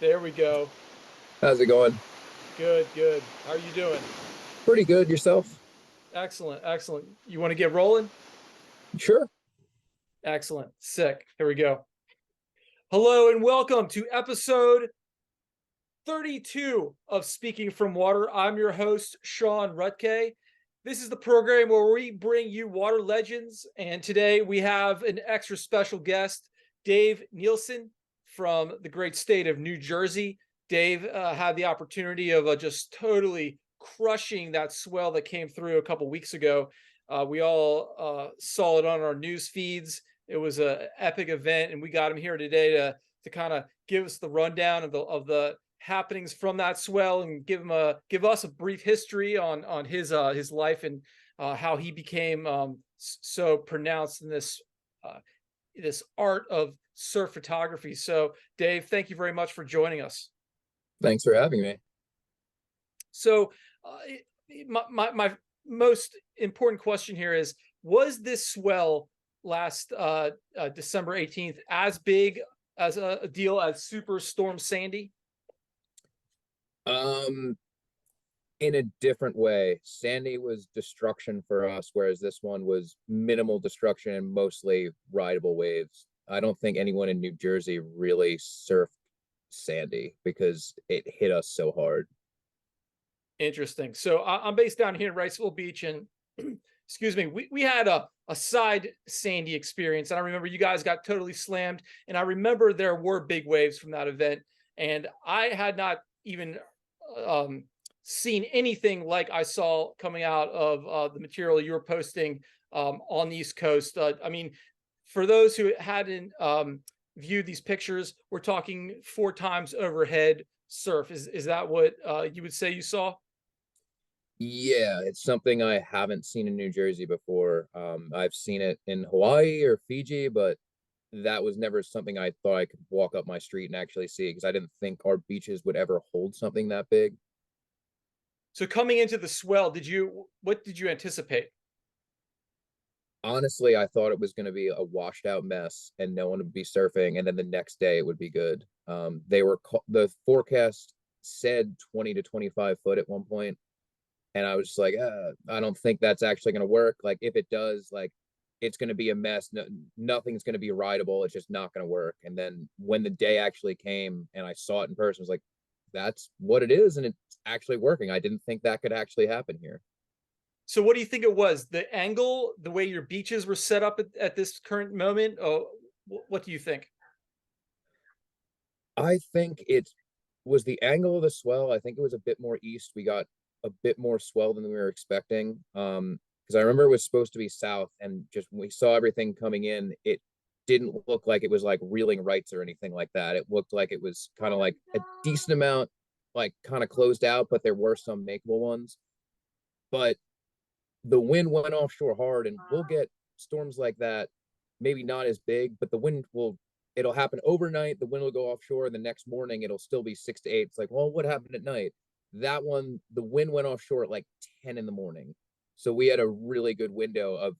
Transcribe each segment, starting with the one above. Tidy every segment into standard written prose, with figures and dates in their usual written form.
There we go. How's it going? Good, good. How are you doing? Pretty good. Yourself? Excellent, excellent. You want to get rolling? Sure. Excellent. Sick. Here we go. Hello and welcome to episode 32 of Speaking from Water. I'm your host, Sean Ruttkay. This is the program where we bring you water legends, and today we have an extra special guest, Dave Nielsen from the great state of New Jersey. Dave had the opportunity of just totally crushing that swell that came through a couple weeks ago. We all saw it on our news feeds. It was an epic event, and we got him here today to kind of give us the rundown of the happenings from that swell and give us a brief history on his life and how he became so pronounced in this art of surf photography. So, Dave, thank you very much for joining us. Thanks for having me. So, my most important question here is: was this swell last December 18th as big as a deal as Superstorm Sandy? Um, in a different way. Sandy was destruction for us, whereas this one was minimal destruction and mostly rideable waves. I don't think anyone in New Jersey really surfed Sandy because it hit us so hard. Interesting. So I'm based down here in Riceville Beach, and excuse me, we had a side Sandy experience. And I remember you guys got totally slammed. And I remember there were big waves from that event. And I had not even seen anything like I saw coming out of the material you were posting on the East Coast. I mean, for those who hadn't viewed these pictures, we're talking 4 times overhead surf. Is that what you would say you saw? Yeah, it's something I haven't seen in New Jersey before. I've seen it in Hawaii or Fiji, but that was never something I thought I could walk up my street and actually see because I didn't think our beaches would ever hold something that big. So coming into the swell, what did you anticipate? Honestly, I thought it was going to be a washed out mess and no one would be surfing, and then the next day it would be good. The forecast said 20 to 25 foot at one point, and I was just like, I don't think that's actually going to work. Like, if it does, like, it's going to be a mess. No, nothing's going to be rideable. It's just not going to work. And then when the day actually came and I saw it in person, I was like, that's what it is, and it's actually working. I didn't think that could actually happen here. So what do you think it was? The angle, the way your beaches were set up at this current moment? Oh, what do you think? I think it was the angle of the swell. I think it was a bit more east. We got a bit more swell than we were expecting. Because I remember it was supposed to be south, and just when we saw everything coming in, it didn't look like it was like reeling rights or anything like that. It looked like it was kind of like a decent amount, like kind of closed out, but there were some makeable ones. But the wind went offshore hard, and we'll get storms like that, maybe not as big, but the wind will it'll happen overnight. The wind will go offshore, and the next morning it'll still be 6 to 8. It's like, well, what happened at night? That one, the wind went offshore at like 10 in the morning. So we had a really good window of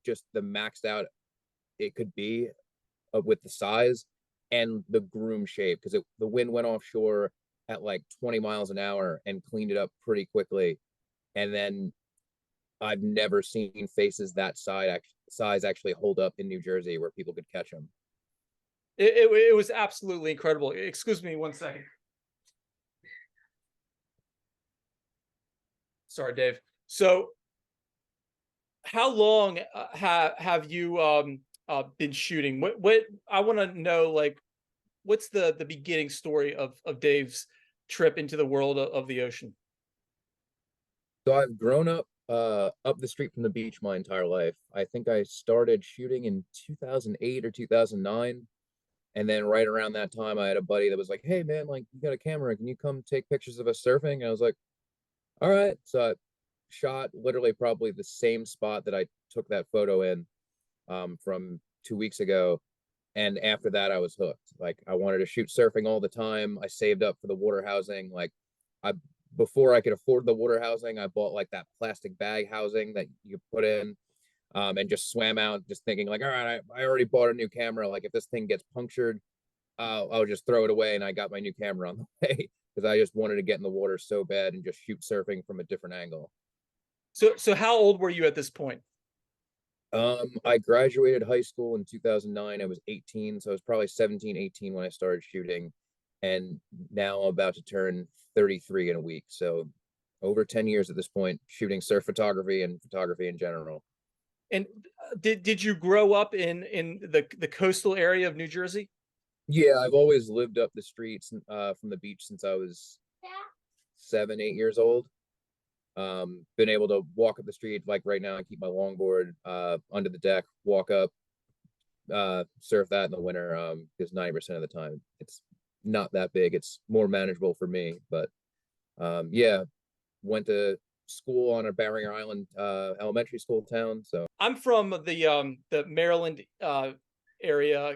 just the maxed out it could be with the size and the groom shape because the wind went offshore at like 20 miles an hour and cleaned it up pretty quickly. And then I've never seen faces that size actually hold up in New Jersey where people could catch them. It was absolutely incredible. Excuse me 1 second. Sorry, Dave. So how long have you been shooting? What I want to know, like, what's the beginning story of Dave's trip into the world of the ocean? So I've grown up the street from the beach my entire life. I think I started shooting in 2008 or 2009. And then right around that time, I had a buddy that was like, "Hey man, like you got a camera? Can you come take pictures of us surfing?" And I was like, "All right." So I shot literally probably the same spot that I took that photo in from 2 weeks ago. And after that, I was hooked. Like I wanted to shoot surfing all the time. I saved up for the water housing. Like I before I could afford the water housing, I bought like that plastic bag housing that you put in and just swam out, just thinking like, all right, I already bought a new camera. Like if this thing gets punctured, I'll just throw it away, and I got my new camera on the way because I just wanted to get in the water so bad and just shoot surfing from a different angle. So how old were you at this point? I graduated high school in 2009. I was 18, so I was probably 17, 18 when I started shooting, and now I'm about to turn 33 in a week. So over 10 years at this point, shooting surf photography and photography in general. And did you grow up in the coastal area of New Jersey? Yeah, I've always lived up the streets from the beach since I was 7, 8 years old. Been able to walk up the street like right now. I keep my longboard under the deck, walk up, surf that in the winter. Because 90% of the time it's not that big. It's more manageable for me. But yeah, went to school on a barrier island elementary school town. So I'm from the Maryland area,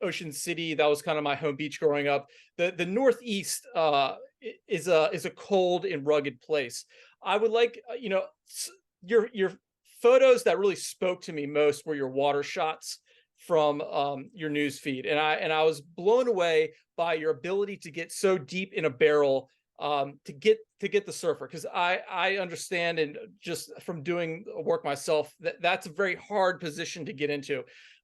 Ocean City. That was kind of my home beach growing up. The Northeast is a cold and rugged place. I would like your photos that really spoke to me most were your water shots from your news feed, and I was blown away by your ability to get so deep in a barrel to get the surfer, because I understand, and just from doing work myself, that's a very hard position to get into.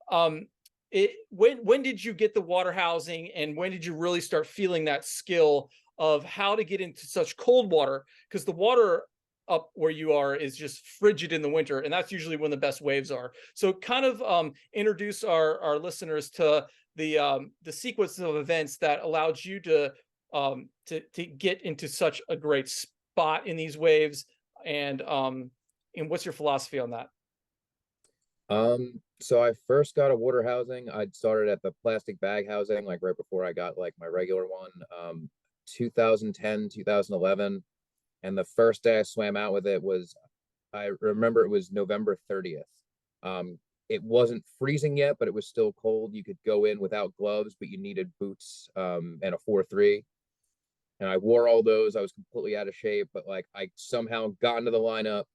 When did you get the water housing, and when did you really start feeling that skill of how to get into such cold water? Because the water up where you are is just frigid in the winter, and that's usually when the best waves are. So kind of introduce our listeners to the sequence of events that allowed you to get into such a great spot in these waves, and what's your philosophy on that? So I first got a water housing. I started at the plastic bag housing, like right before I got like my regular one, 2010, 2011. And the first day I swam out with it was, I remember it was November 30th. It wasn't freezing yet, but it was still cold. You could go in without gloves, but you needed boots, and a 4.3. And I wore all those. I was completely out of shape, but like I somehow got into the lineup,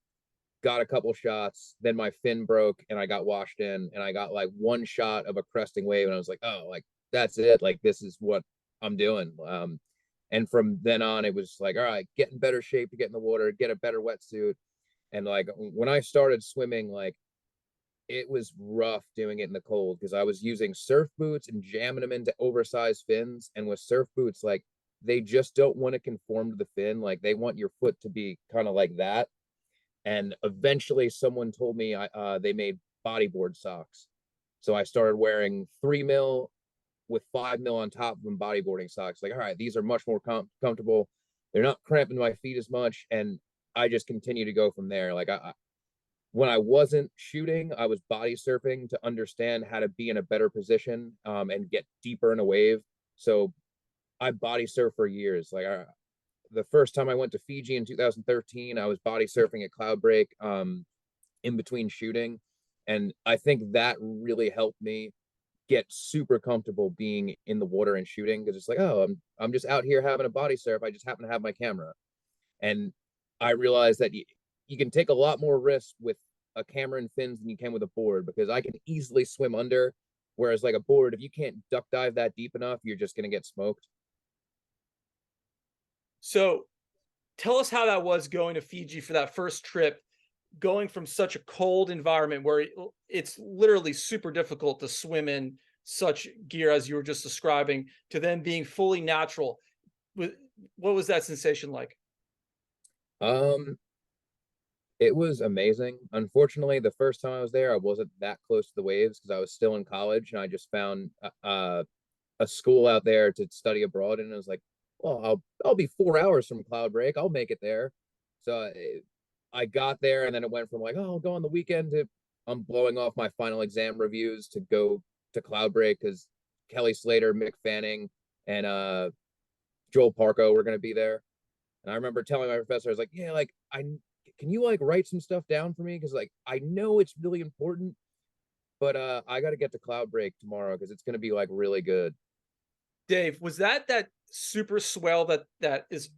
got a couple shots, then my fin broke and I got washed in, and I got like one shot of a cresting wave, and I was like, oh, like that's it. Like this is what I'm doing. And from then on, it was like, all right, get in better shape to get in the water, get a better wetsuit. And like when I started swimming, like it was rough doing it in the cold because I was using surf boots and jamming them into oversized fins. And with surf boots, like they just don't want to conform to the fin. Like they want your foot to be kind of like that. And eventually someone told me they made bodyboard socks. So I started wearing 3 mil with 5 mil on top of them bodyboarding socks. Like, all right, these are much more comfortable. They're not cramping my feet as much. And I just continue to go from there. Like when I wasn't shooting, I was body surfing to understand how to be in a better position and get deeper in a wave. So I body surf for years. Like the first time I went to Fiji in 2013, I was body surfing at Cloudbreak in between shooting. And I think that really helped me get super comfortable being in the water and shooting, because it's like, oh, I'm just out here having a body surf. I just happen to have my camera. And I realized that you can take a lot more risk with a camera and fins than you can with a board, because I can easily swim under. Whereas like a board, if you can't duck dive that deep enough, you're just going to get smoked. So tell us how that was going to Fiji for that first trip, going from such a cold environment where it's literally super difficult to swim in such gear as you were just describing, to then being fully natural. What was that sensation like? Um, it was amazing. Unfortunately, the first time I was there, I wasn't that close to the waves because I was still in college, and I just found a school out there to study abroad, and I was like, well, I'll be 4 hours from Cloudbreak. I'll make it there. So I got there, and then it went from like, oh, I'll go on the weekend to I'm blowing off my final exam reviews to go to Cloudbreak because Kelly Slater, Mick Fanning, and Joel Parko were going to be there. And I remember telling my professor, I was like, yeah, like I can you like write some stuff down for me, because like I know it's really important, but I got to get to Cloudbreak tomorrow because it's going to be like really good. Dave, was that super swell that is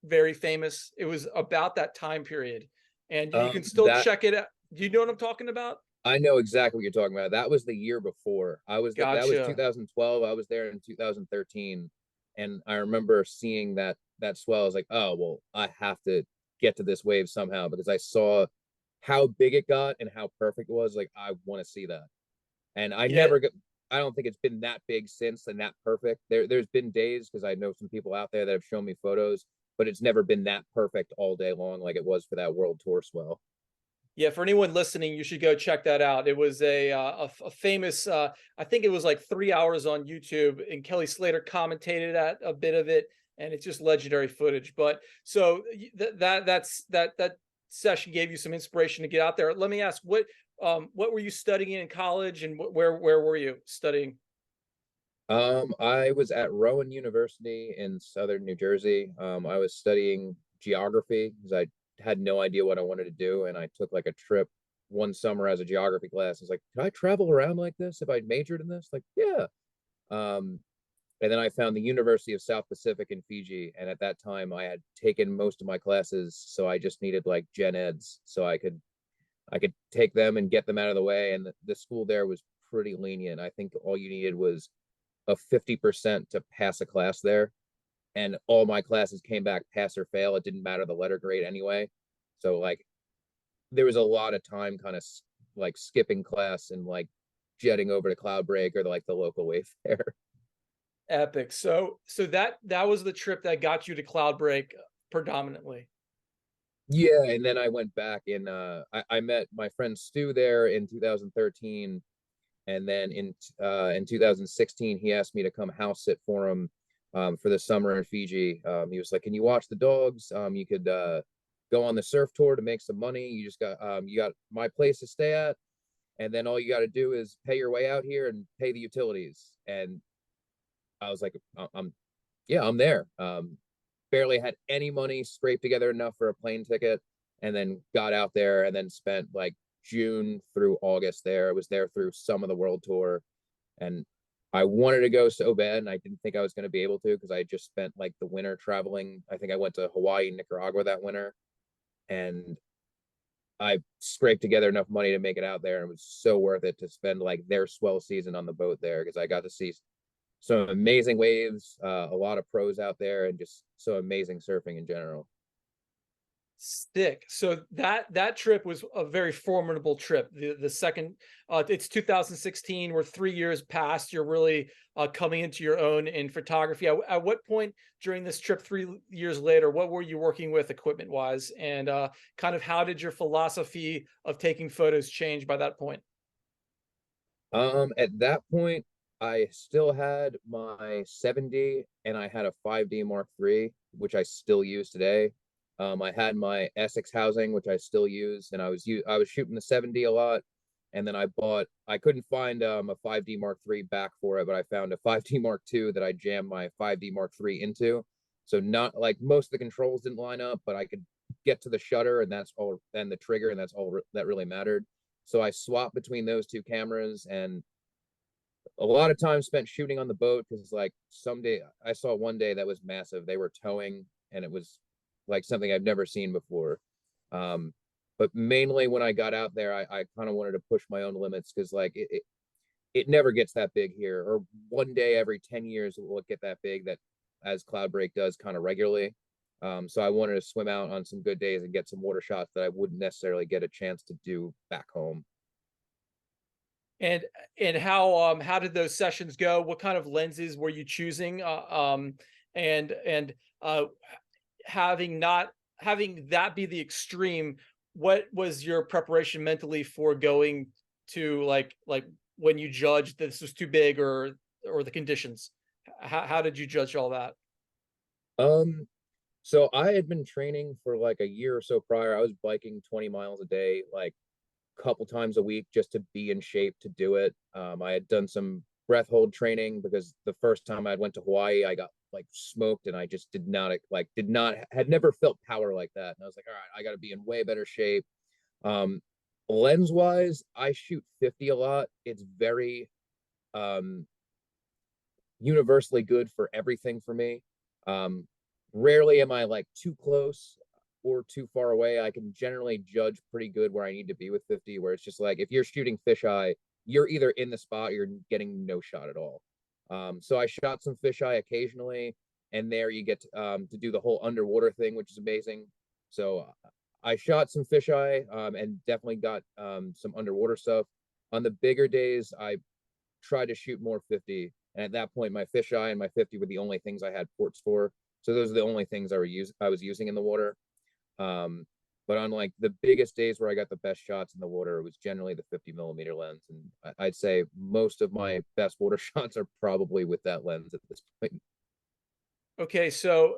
very famous? It was about that time period, and you can still That check it out. Do you know what I'm talking about? I know exactly what you're talking about. That was the year before. That was Gotcha. 2012. I was there in 2013, and I remember seeing that swell. I was like, oh well, I have to get to this wave somehow because I saw how big it got and how perfect it was. Like, I want to see that. And I Yeah. never got. I don't think it's been that big since and that perfect. There's been days because I know some people out there that have shown me photos, but it's never been that perfect all day long like it was for that world tour swell. Yeah, for anyone listening, you should go check that out. It was a famous, I think it was like 3 hours on YouTube, and Kelly Slater commentated at a bit of it, and it's just legendary footage. But so that session gave you some inspiration to get out there. Let me ask, what were you studying in college, and where were you studying? I was at Rowan University in southern New Jersey. I was studying geography because I had no idea what I wanted to do, and I took like a trip one summer as a geography class. I was like, "Could I travel around like this if I majored in this?" Like, yeah. Um, and then I found the University of South Pacific in Fiji, and at that time I had taken most of my classes, so I just needed like gen eds, so I could take them and get them out of the way. And the school there was pretty lenient. I think all you needed was a 50% to pass a class there. And all my classes came back pass or fail. It didn't matter the letter grade anyway. So like there was a lot of time kind of like skipping class and like jetting over to Cloud Break or like the local Wayfair. Epic. So that was the trip that got you to Cloudbreak predominantly. Yeah, and then I went back I met my friend Stu there in 2013, and then in 2016 he asked me to come house sit for him for the summer in Fiji. He was like, "Can you watch the dogs? You could go on the surf tour to make some money. You got my place to stay at, and then all you got to do is pay your way out here and pay the utilities." And I was like, "I'm yeah, I'm there." Barely had any money, scraped together enough for a plane ticket, and then got out there and then spent like June through August there. I was there through some of the world tour, and I wanted to go so bad, and I didn't think I was going to be able to because I just spent like the winter traveling. I think I went to Hawaii and Nicaragua that winter, and I scraped together enough money to make it out there, and it was so worth it to spend like their swell season on the boat there because I got to see some amazing waves, a lot of pros out there, and just so amazing surfing in general. Stick. So that trip was a very formidable trip. The second, it's 2016. We're 3 years past. You're really coming into your own in photography. At what point during this trip, 3 years later, what were you working with equipment wise, and kind of how did your philosophy of taking photos change by that point? At that point, I still had my 7D and I had a 5D Mark III, which I still use today. I had my Essex housing, which I still use, and I was shooting the 7D a lot. And then I couldn't find a 5D Mark III back for it, but I found a 5D Mark II that I jammed my 5D Mark III into. So not like most of the controls didn't line up, but I could get to the shutter and that's all, and the trigger, and that's all that really mattered. So I swapped between those two cameras, and a lot of time spent shooting on the boat because like someday I saw one day that was massive. They were towing, and it was like something I've never seen before. But mainly when I got out there, I kind of wanted to push my own limits because like it never gets that big here, or one day every 10 years it will get that big, that as Cloud Break does kind of regularly. So I wanted to swim out on some good days and get some water shots that I wouldn't necessarily get a chance to do back home. And how did those sessions go? What kind of lenses were you choosing? And having not having that be the extreme, what was your preparation mentally for going to like when you judged this was too big, or the conditions? How did you judge all that? Um, so I had been training for like a year or so prior. I was biking 20 miles a day, like a couple times a week just to be in shape to do it. I had done some breath hold training because the first time I went to Hawaii, I got like smoked and I just did not had never felt power like that. And I was like, all right, I got to be in way better shape. Um, Lens wise, I shoot 50 a lot. It's very um universally good for everything for me. Um, Rarely am I like too close or too far away, I can generally judge pretty good where I need to be with 50, where it's just like if you're shooting fisheye, you're either in the spot or you're getting no shot at all. So I shot some fisheye occasionally, and there you get to do the whole underwater thing, which is amazing. So I shot some fisheye and definitely got some underwater stuff. On the bigger days, I tried to shoot more 50, and at that point, my fisheye and my 50 were the only things I had ports for. So those are the only things I was using in the water. But on like the biggest days where I got the best shots in the water, it was generally the 50 millimeter lens. And I'd say most of my best water shots are probably with that lens at this point. Okay, so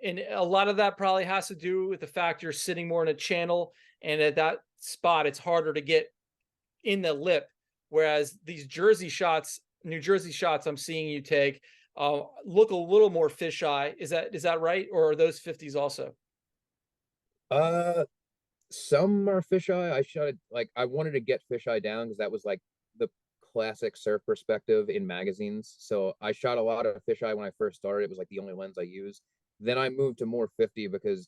and a lot of that probably has to do with the fact you're sitting more in a channel, and at that spot, it's harder to get in the lip. Whereas these New Jersey shots I'm seeing you take look a little more fisheye. Is that right, or are those 50s also? Uh, some are fisheye. I shot it like I wanted to get fisheye down because that was like the classic surf perspective in magazines. So I shot a lot of fisheye when I first started. It was like the only lens I used. Then I moved to more 50 because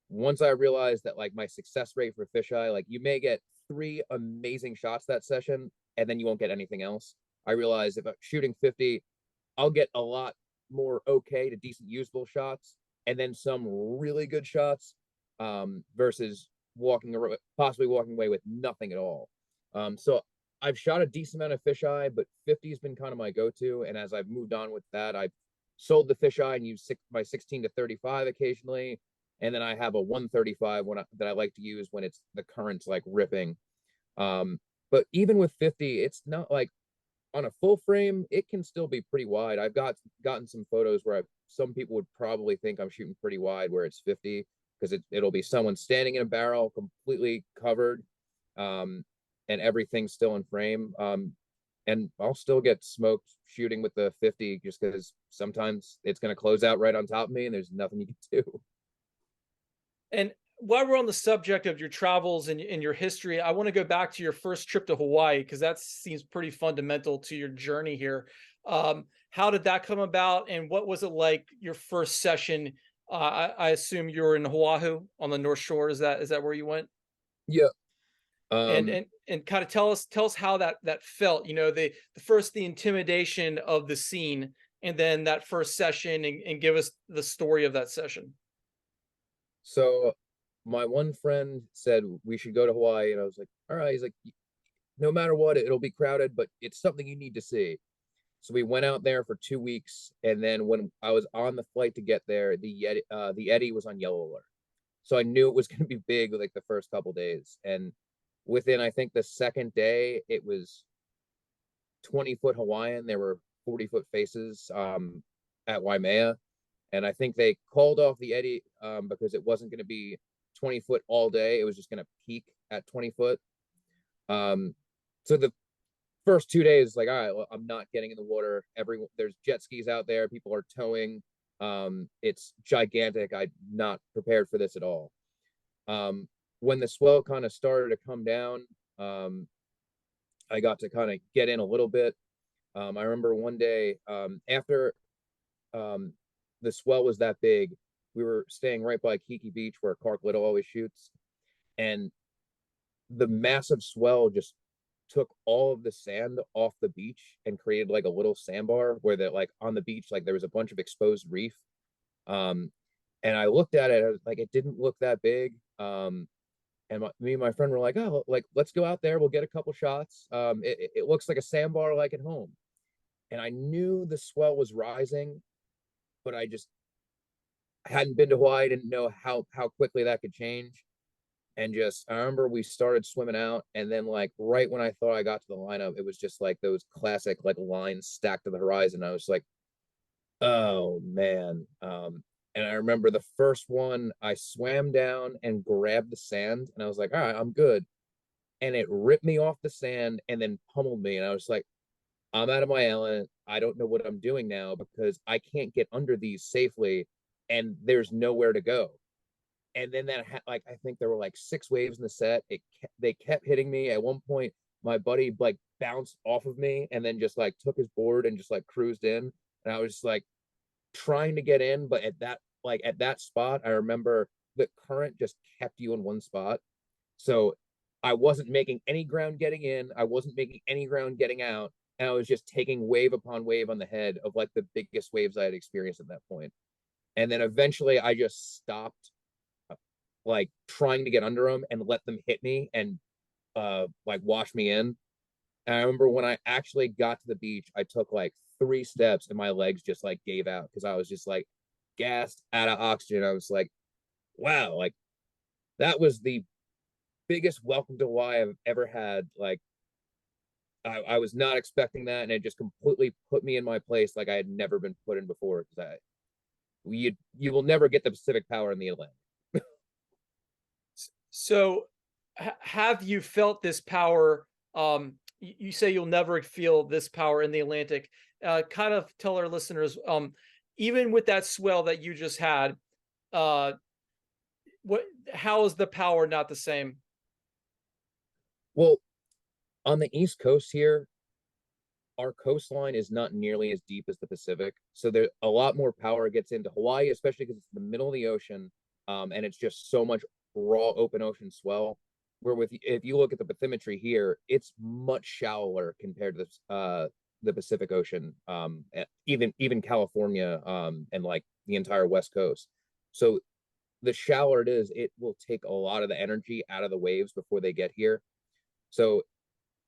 once I realized that like my success rate for fisheye, like you may get 3 amazing shots that session and then you won't get anything else. I realized if I'm shooting 50, I'll get a lot more okay to decent usable shots and then some really good shots versus possibly walking away with nothing at all. So I've shot a decent amount of fisheye, but 50 has been kind of my go-to. And as I've moved on with that, I've sold the fisheye and used my 16 to 35 occasionally. And then I have a 135 that I like to use when it's the current's like ripping. But even with 50, it's not like on a full frame, it can still be pretty wide. I've gotten some photos where some people would probably think I'm shooting pretty wide where it's 50 because it'll be someone standing in a barrel completely covered and everything's still in frame. And I'll still get smoked shooting with the 50 just because sometimes it's going to close out right on top of me and there's nothing you can do. And while we're on the subject of your travels and your history, I want to go back to your first trip to Hawaii because that seems pretty fundamental to your journey here. How did that come about, and what was it like your first session? I assume you were in Oahu on the North Shore. Is that where you went? Yeah. And Um, and kind of tell us how that felt. You know, the intimidation of the scene, and then that first session, and give us the story of that session. so my one friend said we should go to Hawaii, and I was like, all right. He's like, no matter what, it'll be crowded, but it's something you need to see. So we went out there for 2 weeks, and then when I was on the flight to get there, the Eddy was on yellow alert. So I knew it was going to be big like the first couple days. And within, I think the second day, it was 20-foot Hawaiian. There were 40-foot faces at Waimea. And I think they called off the Eddy because it wasn't going to be 20 foot all day. It was just going to peak at 20 foot. So the first 2 days, like, all right, well, I'm not getting in the water. There's jet skis out there. People are towing. It's gigantic. I'm not prepared for this at all. When the swell kind of started to come down, I got to kind of get in a little bit. I remember one day after the swell was that big, we were staying right by Ke Iki Beach where Clark Little always shoots, and the massive swell just took all of the sand off the beach and created like a little sandbar where like on the beach, like there was a bunch of exposed reef. Um, and I looked at it, I was like, it didn't look that big. And me and my friend were like, oh, like let's go out there, we'll get a couple shots. It looks like a sandbar like at home. And I knew the swell was rising, but I hadn't been to Hawaii, didn't know how quickly that could change. And just I remember we started swimming out, and then like right when I thought I got to the lineup, it was just like those classic like lines stacked to the horizon. I was like, oh man. And I remember the first one, I swam down and grabbed the sand, and I was like, all right, I'm good. And it ripped me off the sand and then pummeled me. And I was like, I'm out of my element. I don't know what I'm doing now because I can't get under these safely and there's nowhere to go. And then like I think there were like 6 waves in the set. They kept hitting me. At one point, my buddy like bounced off of me and then just like took his board and just like cruised in. And I was just like trying to get in, but at that spot, I remember the current just kept you in one spot. So I wasn't making any ground getting in, I wasn't making any ground getting out, and I was just taking wave upon wave on the head of like the biggest waves I had experienced at that point. And then eventually I just stopped like trying to get under them and let them hit me and like wash me in. And I remember when I actually got to the beach, I took like 3 steps and my legs just like gave out because I was just like gassed out of oxygen. I was like, wow, like that was the biggest welcome to Hawaii I've ever had. Like I was not expecting that, and it just completely put me in my place like I had never been put in before. Because you will never get the Pacific power in the Atlantic. So have you felt this power? You say you'll never feel this power in the Atlantic. Kind of tell our listeners, even with that swell that you just had, uh, how is the power not the same? Well, on the East Coast here, our coastline is not nearly as deep as the Pacific, so there a lot more power gets into Hawaii, especially because it's the middle of the ocean, and it's just so much raw open ocean swell. Where with if you look at the bathymetry here, it's much shallower compared to the Pacific Ocean, even California, and like the entire West Coast. So the shallower it is, it will take a lot of the energy out of the waves before they get here. So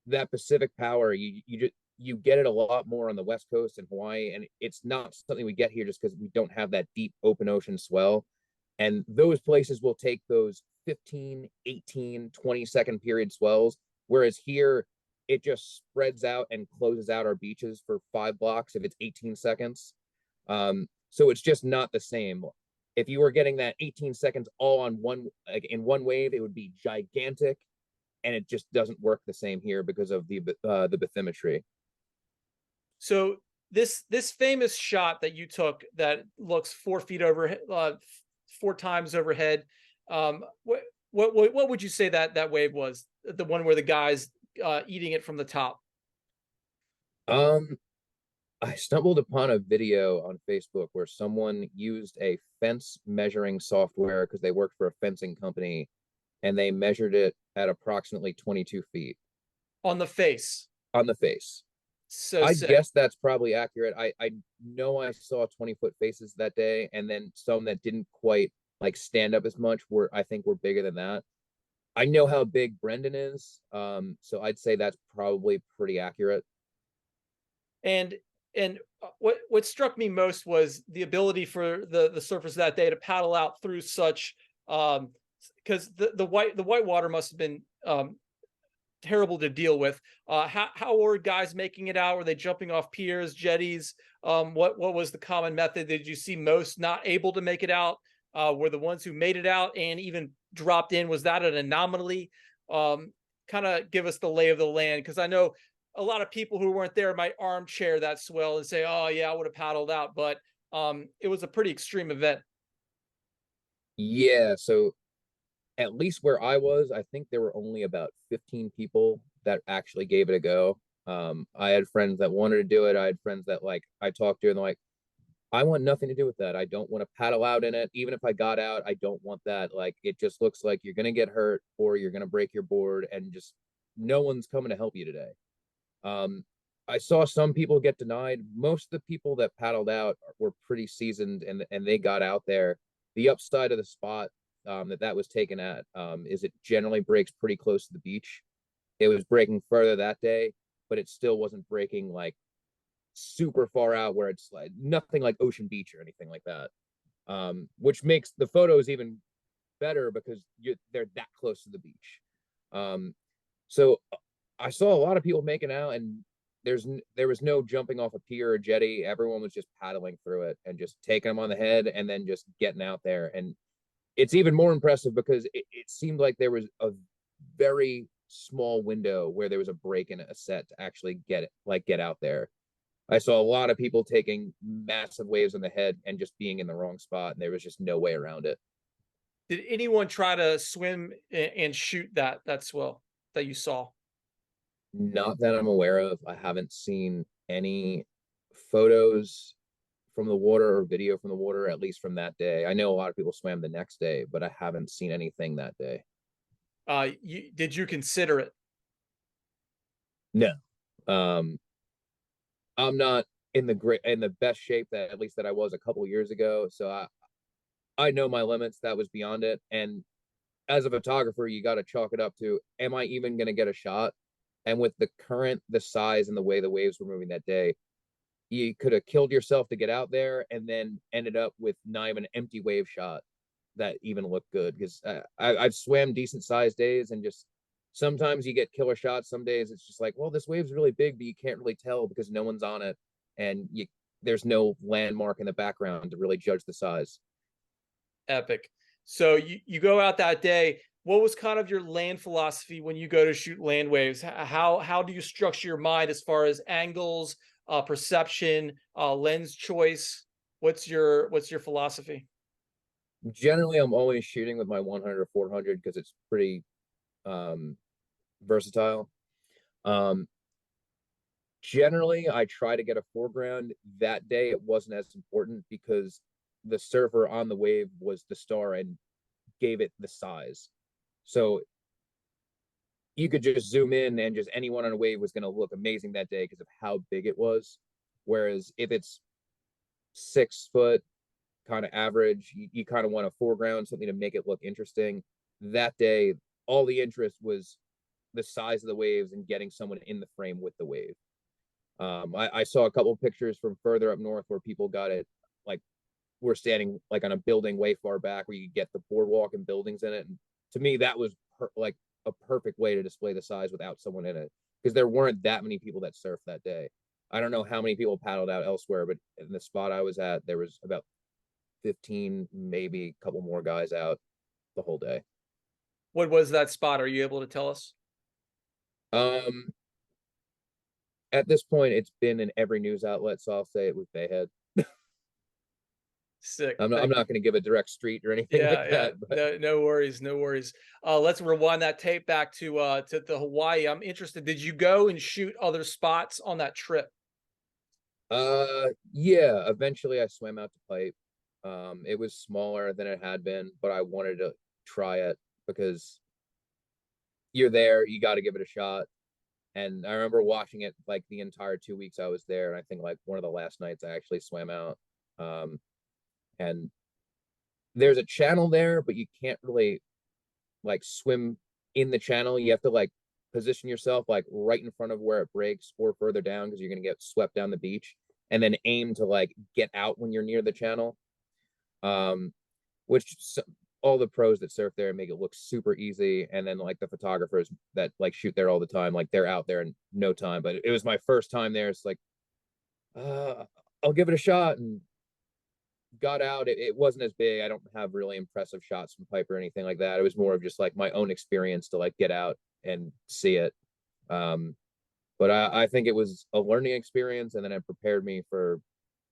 that Pacific power, you get it a lot more on the West Coast and Hawaii, and it's not something we get here just because we don't have that deep open ocean swell. And those places will take those 15, 18, 20-second period swells, whereas here it just spreads out and closes out our beaches for 5 blocks if it's 18 seconds. So it's just not the same. If you were getting that 18 seconds all on one, like in one wave, it would be gigantic, and it just doesn't work the same here because of the bathymetry. So this famous shot that you took that looks 4 feet over, 4 times overhead. What would you say that wave was? The one where the guy's eating it from the top. Um, I stumbled upon a video on Facebook where someone used a fence measuring software because they worked for a fencing company, and they measured it at approximately 22 feet On the face. on the face. So I sick. guess that's probably accurate. I know I saw 20-foot faces that day, and then some that didn't quite like stand up as much were I think were bigger than that. I know how big Brendan is, so I'd say that's probably pretty accurate. And what struck me most was the ability for the surfers that day to paddle out through such, because the white water must have been terrible to deal with. How were guys making it out? Were they jumping off piers, jetties? What was the common method? Did you see most not able to make it out? Were the ones who made it out and even dropped in, was that an anomaly? Kind of give us the lay of the land, because I know a lot of people who weren't there might armchair that swell and say, "Oh yeah, I would have paddled out," but it was a pretty extreme event. Yeah, so at least where I was, I think there were only about 15 people that actually gave it a go. I had friends that wanted to do it. I had friends that like I talked to and they're like, I want nothing to do with that. I don't want to paddle out in it. Even if I got out, I don't want that. Like it just looks like you're gonna get hurt or you're gonna break your board, and just no one's coming to help you today. Um, I saw some people get denied. Most of the people that paddled out were pretty seasoned, and they got out there. The upside of the spot that was taken at is it generally breaks pretty close to the beach. It was breaking further that day, but it still wasn't breaking like super far out where it's like nothing like Ocean Beach or anything like that. Which makes the photos even better because they're that close to the beach. Um, so I saw a lot of people making out, and there was no jumping off a pier or jetty. Everyone was just paddling through it and just taking them on the head and then just getting out there. And it's even more impressive because it seemed like there was a very small window where there was a break in a set to actually get out there. I saw a lot of people taking massive waves on the head and just being in the wrong spot, and there was just no way around it. Did anyone try to swim and shoot that swell that you saw? Not that I'm aware of. I haven't seen any photos from the water or video from the water, at least from that day. I know a lot of people swam the next day, but I haven't seen anything that day. Did you consider it? No. Um, I'm not in the best shape that at least that I was a couple years ago. So I know my limits. That was beyond it. And as a photographer, you got to chalk it up to, am I even going to get a shot? And with the current, the size, and the way the waves were moving that day, you could have killed yourself to get out there and then ended up with not even an empty wave shot that even looked good. Because I've swam decent sized days, and just sometimes you get killer shots. Some days it's just like, well, this wave's really big, but you can't really tell because no one's on it, and there's no landmark in the background to really judge the size. Epic. So you go out that day. What was kind of your land philosophy when you go to shoot land waves? How do you structure your mind as far as angles, perception, lens choice? What's your philosophy? Generally, I'm always shooting with my 100 or 400 because it's pretty um, versatile. Um, Generally, I try to get a foreground. That day, it wasn't as important because the surfer on the wave was the star and gave it the size. So you could just zoom in and just anyone on a wave was going to look amazing that day because of how big it was. Whereas if it's 6 foot, kind of average, you kind of want a foreground, something to make it look interesting. That day, all the interest was the size of the waves and getting someone in the frame with the wave. I saw a couple of pictures from further up north where people got it like we're standing like on a building way far back where you get the boardwalk and buildings in it. And to me, that was like a perfect way to display the size without someone in it because there weren't that many people that surfed that day. I don't know how many people paddled out elsewhere, but in the spot I was at, there was about 15, maybe a couple more guys out the whole day. What was that spot? Are you able to tell us? Um, at this point, it's been in every news outlet, so I'll say it was Bayhead. Sick. I'm Thank not you. going to give a direct street or anything Yeah, like yeah. that, but No worries, no worries. Let's rewind that tape back to the Hawaii. I'm interested. Did you go and shoot other spots on that trip? yeah, eventually I swam out to Pipe. It was smaller than it had been, but I wanted to try it because you're there, you got to give it a shot. And I remember watching it like the entire 2 weeks I was there. And I think like one of the last nights I actually swam out. And there's a channel there, but you can't really like swim in the channel. You have to like position yourself like right in front of where it breaks or further down because you're going to get swept down the beach, and then aim to like get out when you're near the channel. Um, which all the pros that surf there make it look super easy, and then like the photographers that like shoot there all the time, like they're out there in no time. But it was my first time there. It's like I'll give it a shot, and got out. It wasn't as big. I don't have really impressive shots from Pipe or anything like that. It was more of just like my own experience to like get out and see it. Um, but I think it was a learning experience, and then it prepared me for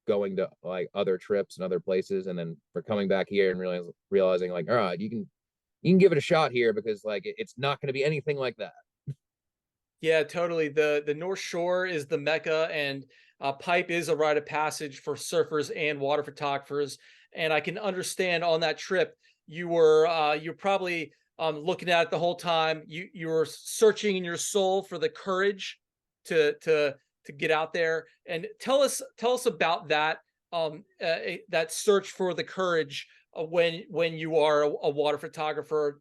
going to like other trips and other places, and then for coming back here and realizing like, all right, you can give it a shot here because like it's not going to be anything like that. Yeah, totally. The North Shore is the mecca, and Pipe is a rite of passage for surfers and water photographers. And I can understand on that trip you're probably looking at it the whole time. You were searching in your soul for the courage to get out there. And tell us about that that search for the courage when you are a water photographer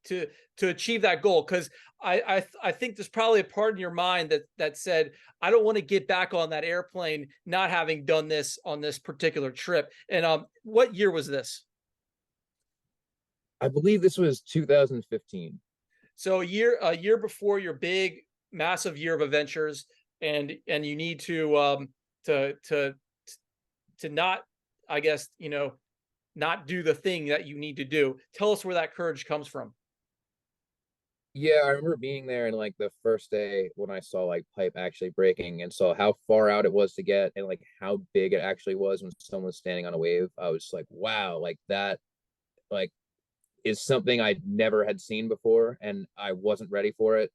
to achieve that goal. Because I think there's probably a part in your mind that said, I don't want to get back on that airplane not having done this on this particular trip. And what year was this? I believe this was 2015. So a year before your big massive year of adventures, and you need to not, I guess, not do the thing that you need to do. Tell us where that courage comes from. Yeah, I remember being there and like the first day when I saw like Pipe actually breaking and saw how far out it was to get and like how big it actually was when someone was standing on a wave. I was like, wow, like that like is something I never had seen before, and I wasn't ready for it.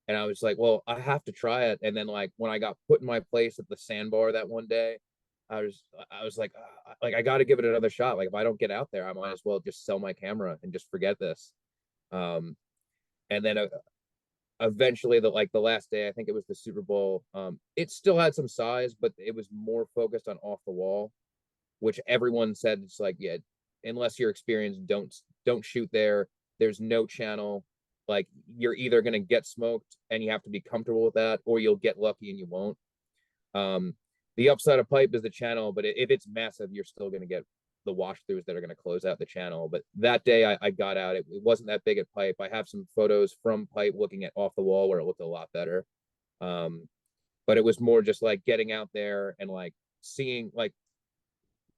And I was like, well, I have to try it. And then like when I got put in my place at the sandbar that one day, I was like, I got to give it another shot. Like if I don't get out there, I might as well just sell my camera and just forget this. Um, and then eventually, the last day, I think it was the Super Bowl. It still had some size, but it was more focused on off the wall, which everyone said it's like, yeah, unless you're experienced, don't shoot there. There's no channel. Like you're either gonna get smoked and you have to be comfortable with that, or you'll get lucky and you won't. Um, the upside of pipe is the channel, but if it's massive, you're still gonna get the wash throughs that are going to close out the channel. But that day I got out. It wasn't that big at pipe. I have some photos from pipe looking at off the wall where it looked a lot better. But it was more just like getting out there and like seeing like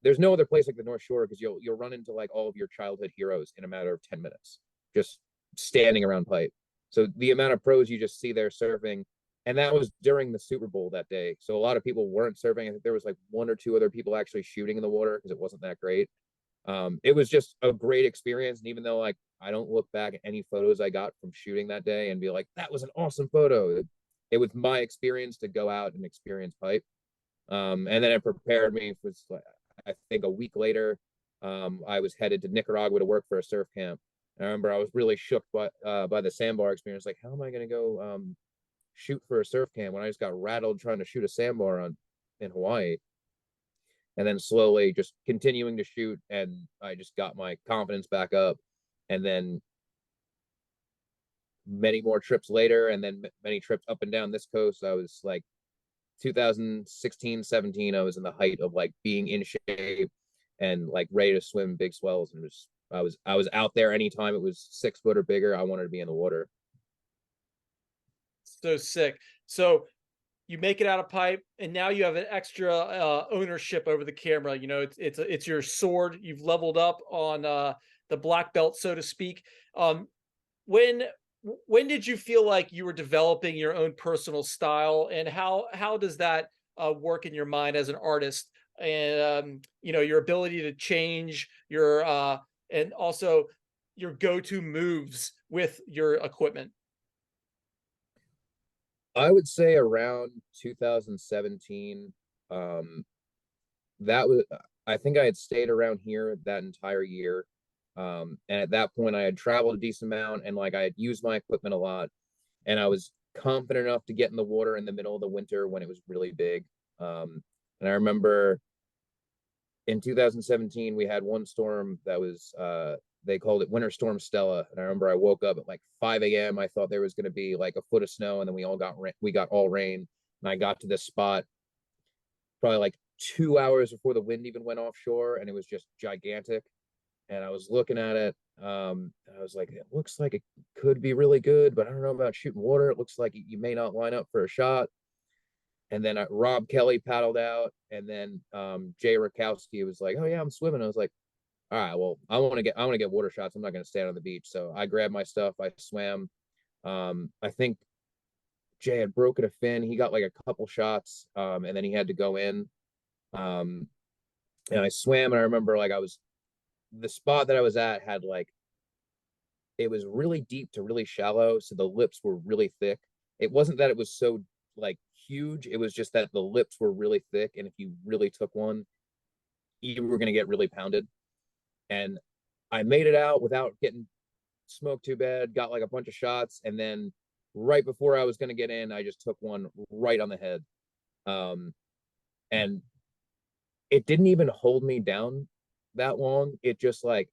there's no other place like the North Shore because you'll run into like all of your childhood heroes in a matter of 10 minutes, just standing around pipe. So the amount of pros you just see there surfing, and that was during the Super Bowl that day. So a lot of people weren't surfing. I think there was like one or two other people actually shooting in the water because it wasn't that great. It was just a great experience. And even though like I don't look back at any photos I got from shooting that day and be like, that was an awesome photo. It was my experience to go out and experience pipe. And then it prepared me for, I think a week later, I was headed to Nicaragua to work for a surf camp. And I remember I was really shook by the sandbar experience. Like, how am I going to go shoot for a surf camp when I just got rattled trying to shoot a sandbar in Hawaii? And then slowly just continuing to shoot, and I just got my confidence back up. And then many more trips later, and then many trips up and down this coast. I was like 2016, 17, I was in the height of like being in shape and like ready to swim big swells. And I was out there anytime it was 6 foot or bigger. I wanted to be in the water. So sick. So you make it out of pipe, and now you have an extra ownership over the camera. You know, it's your sword. You've leveled up on the black belt, so to speak. When when did you feel like you were developing your own personal style, and how does that work in your mind as an artist? And you know, your ability to change your and also your go-to moves with your equipment. I would say around 2017. Um, that was, I think I had stayed around here that entire year. And at that point, I had traveled a decent amount and like I had used my equipment a lot. And I was confident enough to get in the water in the middle of the winter when it was really big. And I remember in 2017, we had one storm that was, they called it Winter Storm Stella. And I remember I woke up at like 5 a.m. I thought there was going to be like a foot of snow, and then we got all rain. And I got to this spot probably like 2 hours before the wind even went offshore, and it was just gigantic. And I was looking at it. And I was like, it looks like it could be really good, but I don't know about shooting water. It looks like you may not line up for a shot. And then Rob Kelly paddled out, and then Jay Rakowski was like, "Oh yeah, I'm swimming." I was like, "All right, well, I want to get water shots. I'm not going to stand on the beach." So I grabbed my stuff. I swam. I think Jay had broken a fin. He got like a couple shots, and then he had to go in. Um, and I swam, and I remember like the spot that I was at had like it was really deep to really shallow, so the lips were really thick. It wasn't that it was so like huge, it was just that the lips were really thick, and if you really took one, you were going to get really pounded. And I made it out without getting smoked too bad, got like a bunch of shots, and then right before I was going to get in, I just took one right on the head. Um, and it didn't even hold me down that long. It just like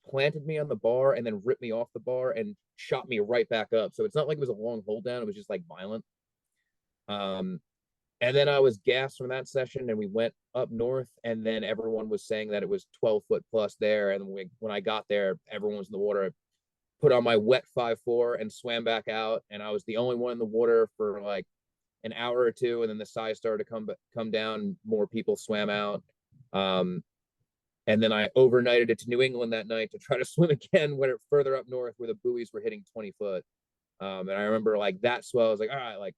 planted me on the bar and then ripped me off the bar and shot me right back up. So it's not like it was a long hold down. It was just like violent. Um, and then I was gassed from that session, and we went up north, and then everyone was saying that it was 12 foot plus there. And when I got there, everyone was in the water. I put on my wet 5'4" and swam back out. And I was the only one in the water for like an hour or two. And then the size started to come down. More people swam out. And then I overnighted it to New England that night to try to swim again when it further up north where the buoys were hitting 20 foot. And I remember like that swell, I was like, all right, like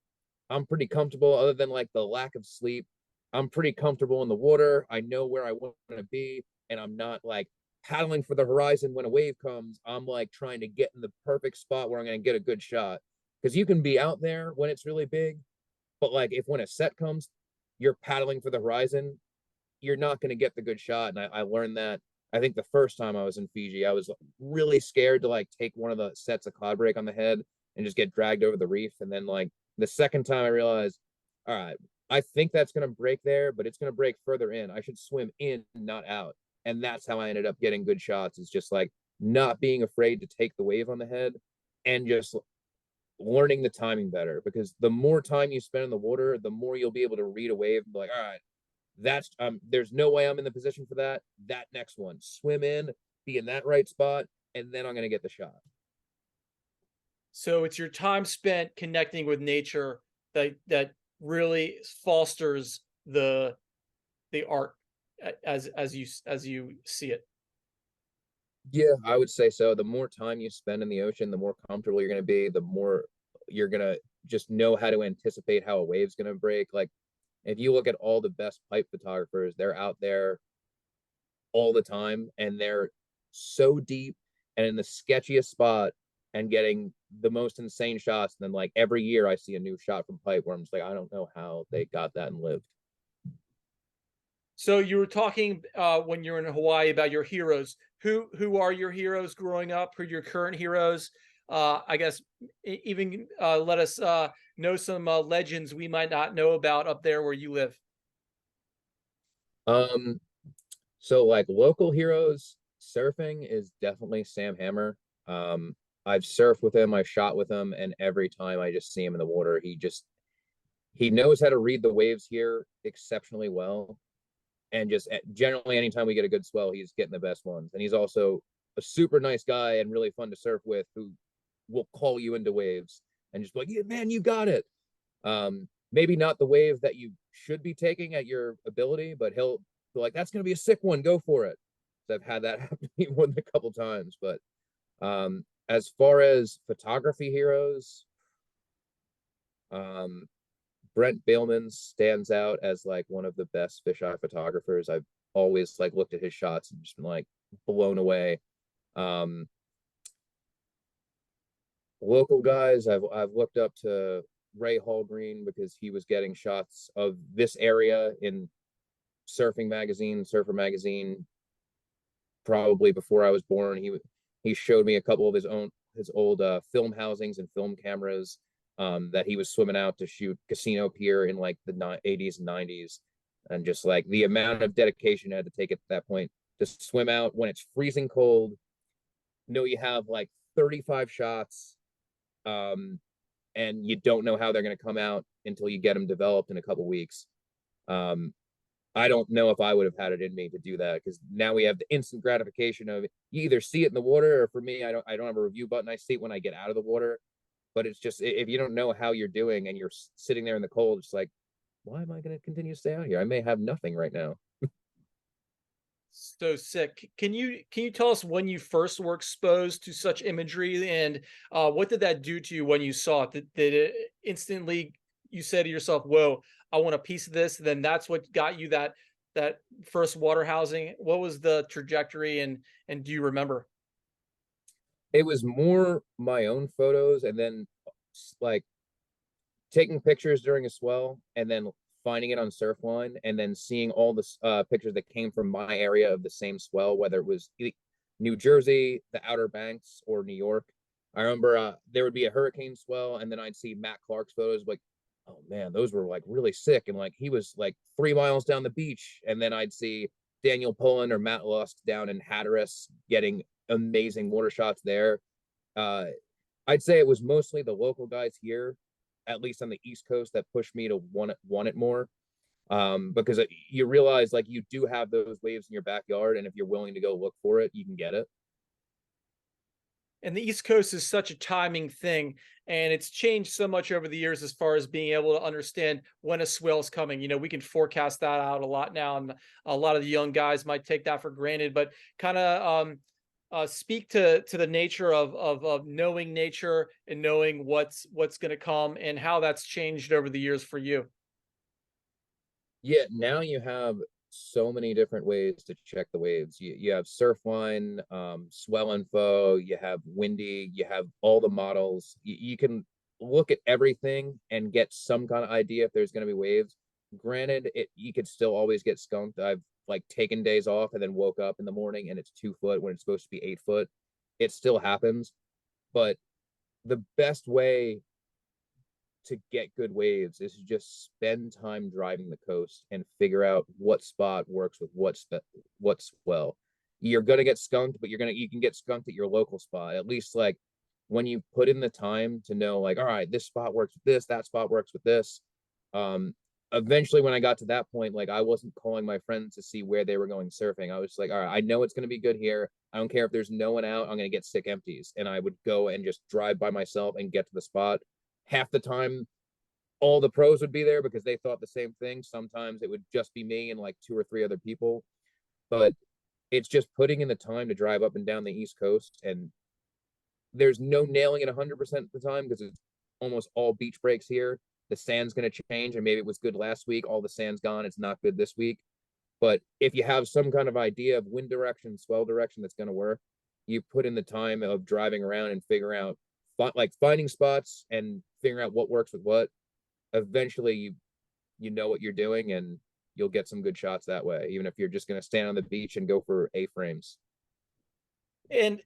I'm pretty comfortable other than like the lack of sleep. I'm pretty comfortable in the water. I know where I want to be, and I'm not like paddling for the horizon when a wave comes. I'm like trying to get in the perfect spot where I'm going to get a good shot. Because you can be out there when it's really big, but like if when a set comes, you're paddling for the horizon, you're not going to get the good shot. And I learned that. I think the first time I was in Fiji, I was really scared to like take one of the sets of cloud break on the head and just get dragged over the reef. And then like the second time I realized, all right, I think that's going to break there, but it's going to break further in. I should swim in, not out. And that's how I ended up getting good shots, is just like not being afraid to take the wave on the head and just learning the timing better. Because the more time you spend in the water, the more you'll be able to read a wave and be like, all right, that's there's no way I'm in the position for that. That next one, swim in, be in that right spot, and then I'm going to get the shot. So it's your time spent connecting with nature that really fosters the art as you see it. Yeah, I would say so. The more time you spend in the ocean, the more comfortable you're going to be, the more you're going to just know how to anticipate how a wave's going to break. Like if you look at all the best pipe photographers, they're out there all the time and they're so deep and in the sketchiest spot and getting the most insane shots. And then like every year I see a new shot from pipe where I'm just like, I don't know how they got that and lived. So you were talking when you're in Hawaii about your heroes. Who are your heroes growing up? Who are your current heroes? I guess even let us know some legends we might not know about up there where you live. Um, so like local heroes, surfing is definitely Sam Hammer. I've surfed with him, I've shot with him, and every time I just see him in the water, he knows how to read the waves here exceptionally well. And just generally anytime we get a good swell, he's getting the best ones. And he's also a super nice guy and really fun to surf with, who will call you into waves and just be like, yeah, man, you got it. Maybe not the wave that you should be taking at your ability, but he'll be like, that's gonna be a sick one, go for it. So I've had that happen to me more than a couple times. But as far as photography heroes, um Brent Bailman stands out as like one of the best fisheye photographers. I've always like looked at his shots and just been like blown away. Um, Local guys, I've looked up to Ray Hallgreen because he was getting shots of this area in Surfer Magazine, probably before I was born. He showed me a couple of his old film housings and film cameras that he was swimming out to shoot Casino Pier in like the 80s and 90s, and just like the amount of dedication I had to take at that point to swim out when it's freezing cold. Know you have like 35 shots, um, and you don't know how they're going to come out until you get them developed in a couple weeks. Um, I don't know if I would have had it in me to do that, because now we have the instant gratification of you either see it in the water, or for me, I don't have a review button. I see it when I get out of the water. But it's just, if you don't know how you're doing and you're sitting there in the cold, it's like, why am I going to continue to stay out here? I may have nothing right now. So sick. Can you tell us when you first were exposed to such imagery, and what did that do to you when you saw it? Did it instantly you said to yourself, "Whoa, I want a piece of this"? Then that's what got you that first water housing. What was the trajectory, and do you remember? It was more my own photos, and then like taking pictures during a swell and then finding it on Surfline, and then seeing all the pictures that came from my area of the same swell, whether it was New Jersey, the Outer Banks, or New York. I remember there would be a hurricane swell, and then I'd see Matt Clark's photos, like, oh man, those were like really sick. And like he was like 3 miles down the beach. And then I'd see Daniel Pullen or Matt Lusk down in Hatteras getting amazing water shots there. Uh, I'd say it was mostly the local guys here, at least on the East Coast, that pushed me to want it more. Because you realize like you do have those waves in your backyard, and if you're willing to go look for it, you can get it. And the East Coast is such a timing thing, and it's changed so much over the years as far as being able to understand when a swell is coming. We can forecast that out a lot now, and a lot of the young guys might take that for granted. But kind of speak to the nature of knowing nature and knowing what's going to come, and how that's changed over the years for you. Yeah, now you have so many different ways to check the waves. You have Surfline, Swell Info, you have Windy, you have all the models. You can look at everything and get some kind of idea if there's going to be waves. Granted, you could still always get skunked. like taken days off and then woke up in the morning and it's 2 foot when it's supposed to be 8 foot. It still happens. But the best way to get good waves is to just spend time driving the coast and figure out what spot works with what swell. You're gonna get skunked, but you can get skunked at your local spot. At least like when you put in the time to know, like, all right, this spot works with this, that spot works with this. Um, Eventually when I got to that point, like I wasn't calling my friends to see where they were going surfing. I was like, all right, I know it's gonna be good here. I don't care if there's no one out, I'm gonna get sick empties. And I would go and just drive by myself and get to the spot. Half the time all the pros would be there because they thought the same thing. Sometimes it would just be me and like 2 or 3 other people. But it's just putting in the time to drive up and down the East Coast. And there's no nailing it 100% of the time because it's almost all beach breaks here. The sand's going to change, and maybe it was good last week. All the sand's gone. It's not good this week. But if you have some kind of idea of wind direction, swell direction that's going to work, you put in the time of driving around and figuring out, like finding spots and figuring out what works with what. Eventually you know what you're doing and you'll get some good shots that way, even if you're just going to stand on the beach and go for A-frames. And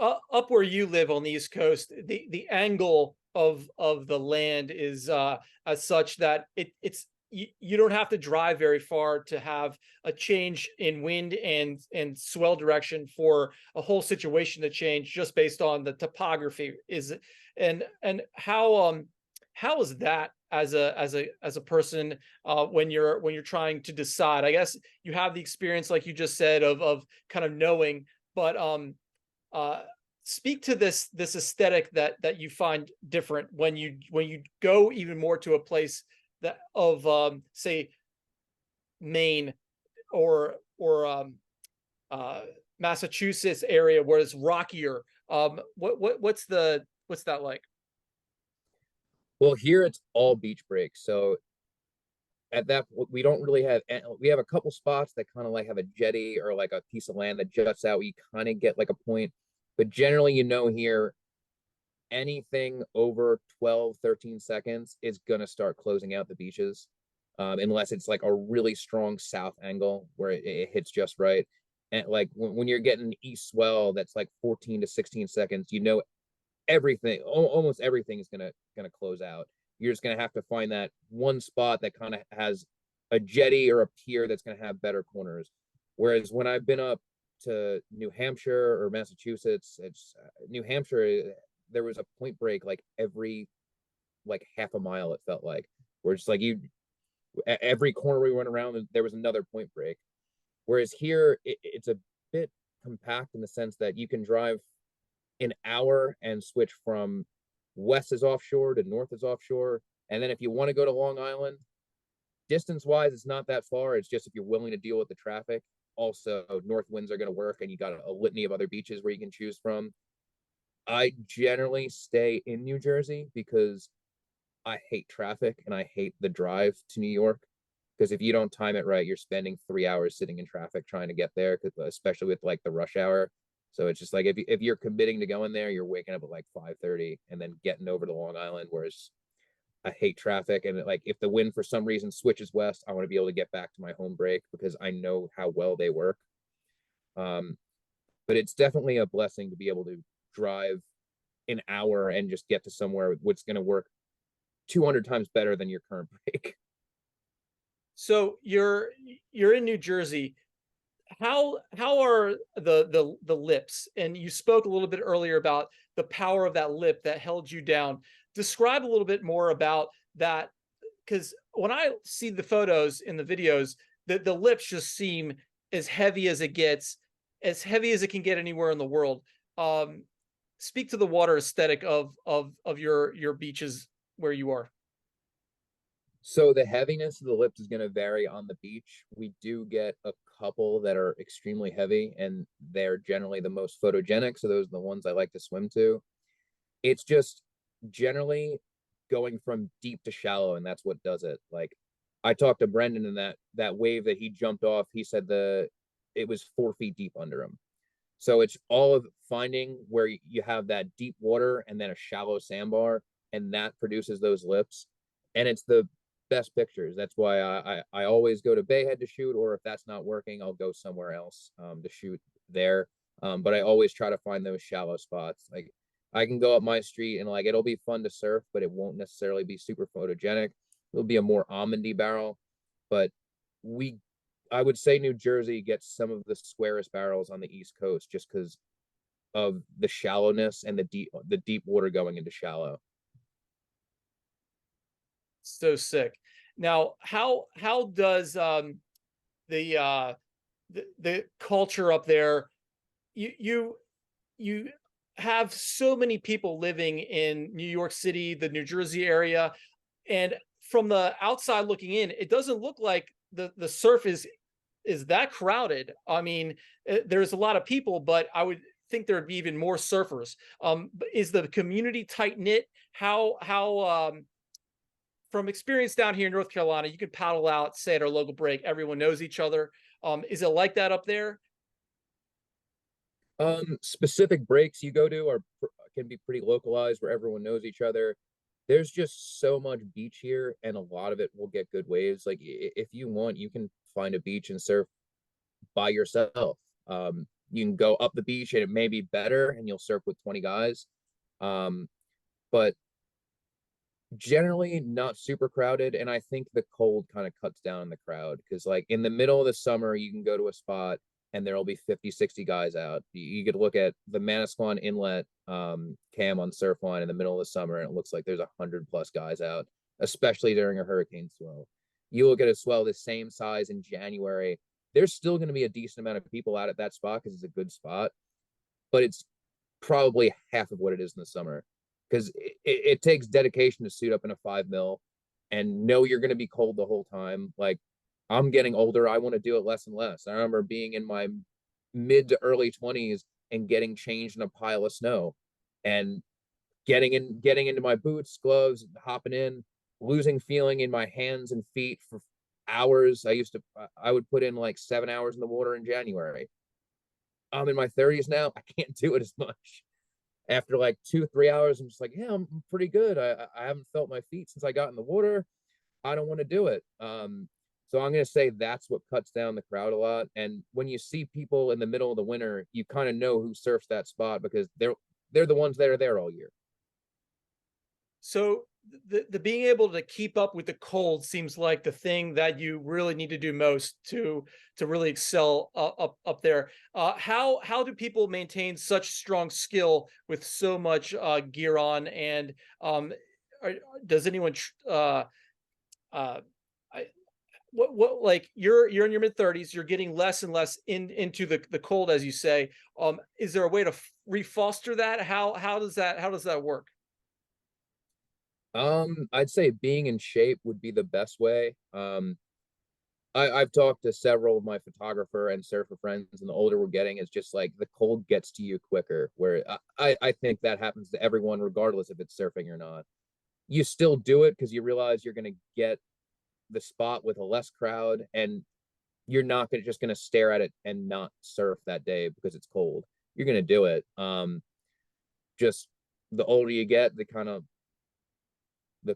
up where you live on the East Coast, the angle of the land is as such that it's you don't have to drive very far to have a change in wind and swell direction for a whole situation to change just based on the topography. Is and how is that as a person when you're trying to decide? I guess you have the experience, like you just said, of kind of knowing, but uh speak to this aesthetic that you find different when you go even more to a place that of say Maine or uh Massachusetts area where it's rockier. What's that like? Well, here it's all beach breaks. So at that we don't really have, we have a couple spots that kind of like have a jetty or like a piece of land that juts out. You kind of get like a point, but generally, here anything over 12, 13 seconds is going to start closing out the beaches. Unless it's like a really strong south angle where it hits just right. And like when you're getting east swell, that's like 14 to 16 seconds, everything, almost everything is gonna close out. You're just gonna have to find that one spot that kind of has a jetty or a pier that's gonna have better corners. Whereas when I've been up to New Hampshire or Massachusetts, it's New Hampshire, there was a point break like every like half a mile, it felt like, where it's like every corner we went around there was another point break. Whereas here it's a bit compact in the sense that you can drive an hour and switch from west is offshore to north is offshore. And then if you want to go to Long Island, distance wise, it's not that far. It's just if you're willing to deal with the traffic. Also, north winds are going to work, and you got a litany of other beaches where you can choose from. I generally stay in New Jersey because I hate traffic and I hate the drive to New York. Because if you don't time it right, you're spending 3 hours sitting in traffic trying to get there, especially with like the rush hour. So it's just like if you're committing to going there, you're waking up at like 5:30 and then getting over to Long Island. Whereas I hate traffic, and like if the wind for some reason switches west, I want to be able to get back to my home break because I know how well they work. Um, but it's definitely a blessing to be able to drive an hour and just get to somewhere what's going to work 200 times better than your current break. So you're in New Jersey. How are the lips? And you spoke a little bit earlier about the power of that lip that held you down. Describe a little bit more about that, because when I see the photos in the videos, the lips just seem as heavy as it gets, as heavy as it can get anywhere in the world. Um, Speak to the water aesthetic of your beaches where you are. So the heaviness of the lips is going to vary on the beach. We do get a couple that are extremely heavy, and they're generally the most photogenic. So those are the ones I like to swim to. It's just generally going from deep to shallow, and that's what does it. Like I talked to Brendan, and that wave that he jumped off, he said it was 4 feet deep under him. So it's all of finding where you have that deep water and then a shallow sandbar, and that produces those lips. And it's best pictures. That's why I always go to Bayhead to shoot, or if that's not working, I'll go somewhere else to shoot there. But I always try to find those shallow spots. Like I can go up my street and like it'll be fun to surf, but it won't necessarily be super photogenic. It'll be a more almondy barrel, but we I would say New Jersey gets some of the squarest barrels on the East Coast just because of the shallowness and the deep water going into shallow. So sick. Now, how does the the culture up there, you have so many people living in New York City, the New Jersey area, and from the outside looking in, it doesn't look like the surf is that crowded. I mean, there's a lot of people, but I would think there'd be even more surfers. Is the community tight knit? How from experience down here in North Carolina, you can paddle out, say at our local break, everyone knows each other. Is it like that up there? Specific breaks you go to can be pretty localized where everyone knows each other. There's just so much beach here, and a lot of it will get good waves. Like if you want, you can find a beach and surf by yourself. You can go up the beach and it may be better, and you'll surf with 20 guys. But generally not super crowded, and I think the cold kind of cuts down on the crowd because like in the middle of the summer you can go to a spot and there'll be 50-60 guys out. You could look at the Manasquan Inlet cam on Surfline in the middle of the summer and it looks like there's 100+ guys out, especially during a hurricane swell. You look at a swell the same size in January, there's still going to be a decent amount of people out at that spot because it's a good spot, but it's probably half of what it is in the summer because it takes dedication to suit up in a 5 mil and know you're going to be cold the whole time. Like I'm getting older, I want to do it less and less. I remember being in my mid to early 20s and getting changed in a pile of snow and getting into my boots, gloves, hopping in, losing feeling in my hands and feet for hours. I would put in like 7 hours in the water in January. I'm in my 30s now, I can't do it as much. After like 2 3 hours, I'm just like, yeah, I'm pretty good. I haven't felt my feet since I got in the water. I don't want to do it. So I'm gonna say that's what cuts down the crowd a lot. And when you see people in the middle of the winter, you kind of know who surfs that spot because they're the ones that are there all year. So the being able to keep up with the cold seems like the thing that you really need to do most to really excel up there. How do people maintain such strong skill with so much gear on? And are, does anyone uh, I, what like you're in your mid 30s, you're getting less and less into the cold, as you say. Is there a way to refoster that? How does that work? I'd say being in shape would be the best way. I've talked to several of my photographer and surfer friends, and the older we're getting, is just like the cold gets to you quicker. Where I think that happens to everyone, regardless if it's surfing or not. You still do it because you realize you're going to get the spot with a less crowd, and you're not gonna just gonna stare at it and not surf that day because it's cold. You're gonna do it. Just the older you get, the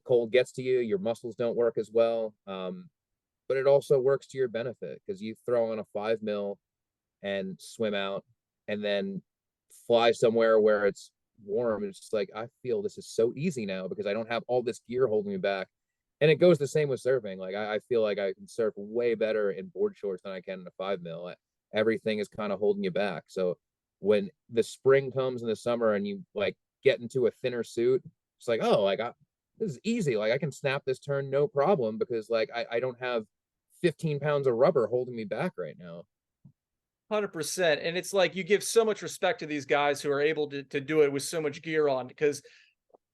cold gets to you. Your muscles don't work as well. But it also works to your benefit because you throw on a 5 mil and swim out and then fly somewhere where it's warm. It's just like, I feel this is so easy now because I don't have all this gear holding me back. And it goes the same with surfing. Like I feel like I can surf way better in board shorts than I can in a 5 mil. Everything is kind of holding you back. So when the spring comes in the summer and you like get into a thinner suit, it's like, oh, this is easy. Like I can snap this turn no problem because like I don't have 15 pounds of rubber holding me back right now. 100%. And it's like you give so much respect to these guys who are able to do it with so much gear on. Because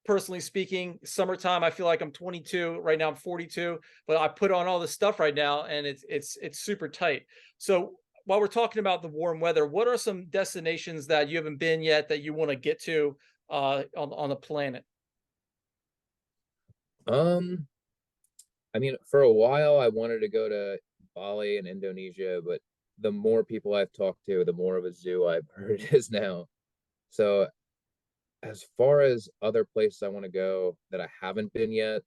personally speaking, summertime, I feel like I'm 22 right now. I'm 42, but I put on all this stuff right now, and it's super tight. So while we're talking about the warm weather, what are some destinations that you haven't been yet that you want to get to on the planet? Um, I mean, for a while I wanted to go to Bali and Indonesia, but the more people I've talked to, the more of a zoo I've heard it is now. So as far as other places I want to go that I haven't been yet,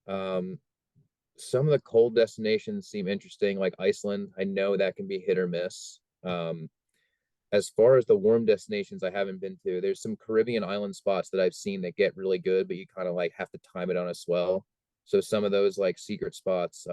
um, some of the cold destinations seem interesting, like Iceland. I know that can be hit or miss. As far as the warm destinations I haven't been to, there's some Caribbean island spots that I've seen that get really good, but you kind of like have to time it on a swell. So some of those like secret spots,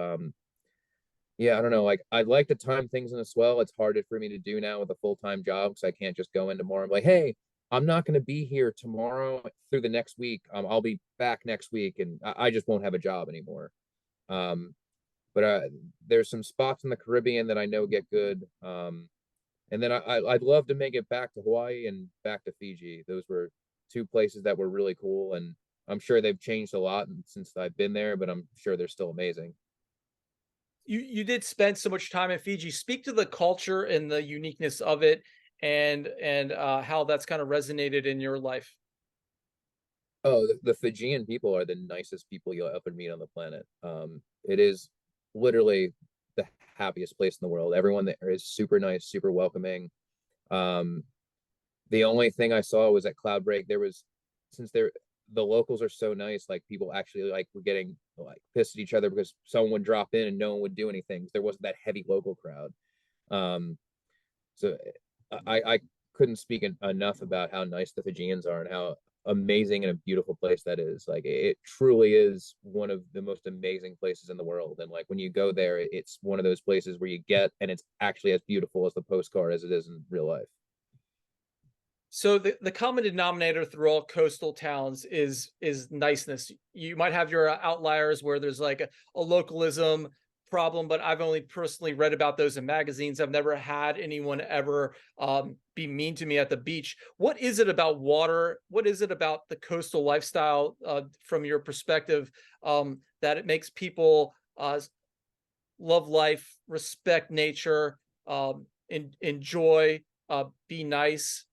yeah, I don't know. Like I'd like to time things in a swell. It's harder for me to do now with a full-time job because I can't just go in tomorrow and be like, hey, I'm not going to be here tomorrow through the next week. I'll be back next week, and I just won't have a job anymore. Um, but there's some spots in the Caribbean that I know get good. And then I'd love to make it back to Hawaii and back to Fiji. Those were two places that were really cool, and I'm sure they've changed a lot since I've been there, but I'm sure they're still amazing. You did spend so much time in Fiji. Speak to the culture and the uniqueness of it, and how that's kind of resonated in your life. Oh, the Fijian people are the nicest people you'll ever meet on the planet. It is literally the happiest place in the world. Everyone there is super nice, super welcoming. Um, the only thing I saw was at Cloud Break, there was, since the locals are so nice, like people actually like were getting like pissed at each other because someone would drop in and no one would do anything. There wasn't that heavy local crowd. Um, so I couldn't speak enough about how nice the Fijians are and how amazing and a beautiful place that is. Like it truly is one of the most amazing places in the world. And like when you go there, it's one of those places where you get and it's actually as beautiful as the postcard as it is in real life. So the common denominator through all coastal towns is niceness. You might have your outliers where there's like a localism problem, but I've only personally read about those in magazines. I've never had anyone ever be mean to me at the beach. What is it about water? What is it about the coastal lifestyle, from your perspective, that it makes people love life, respect nature, enjoy, be nice?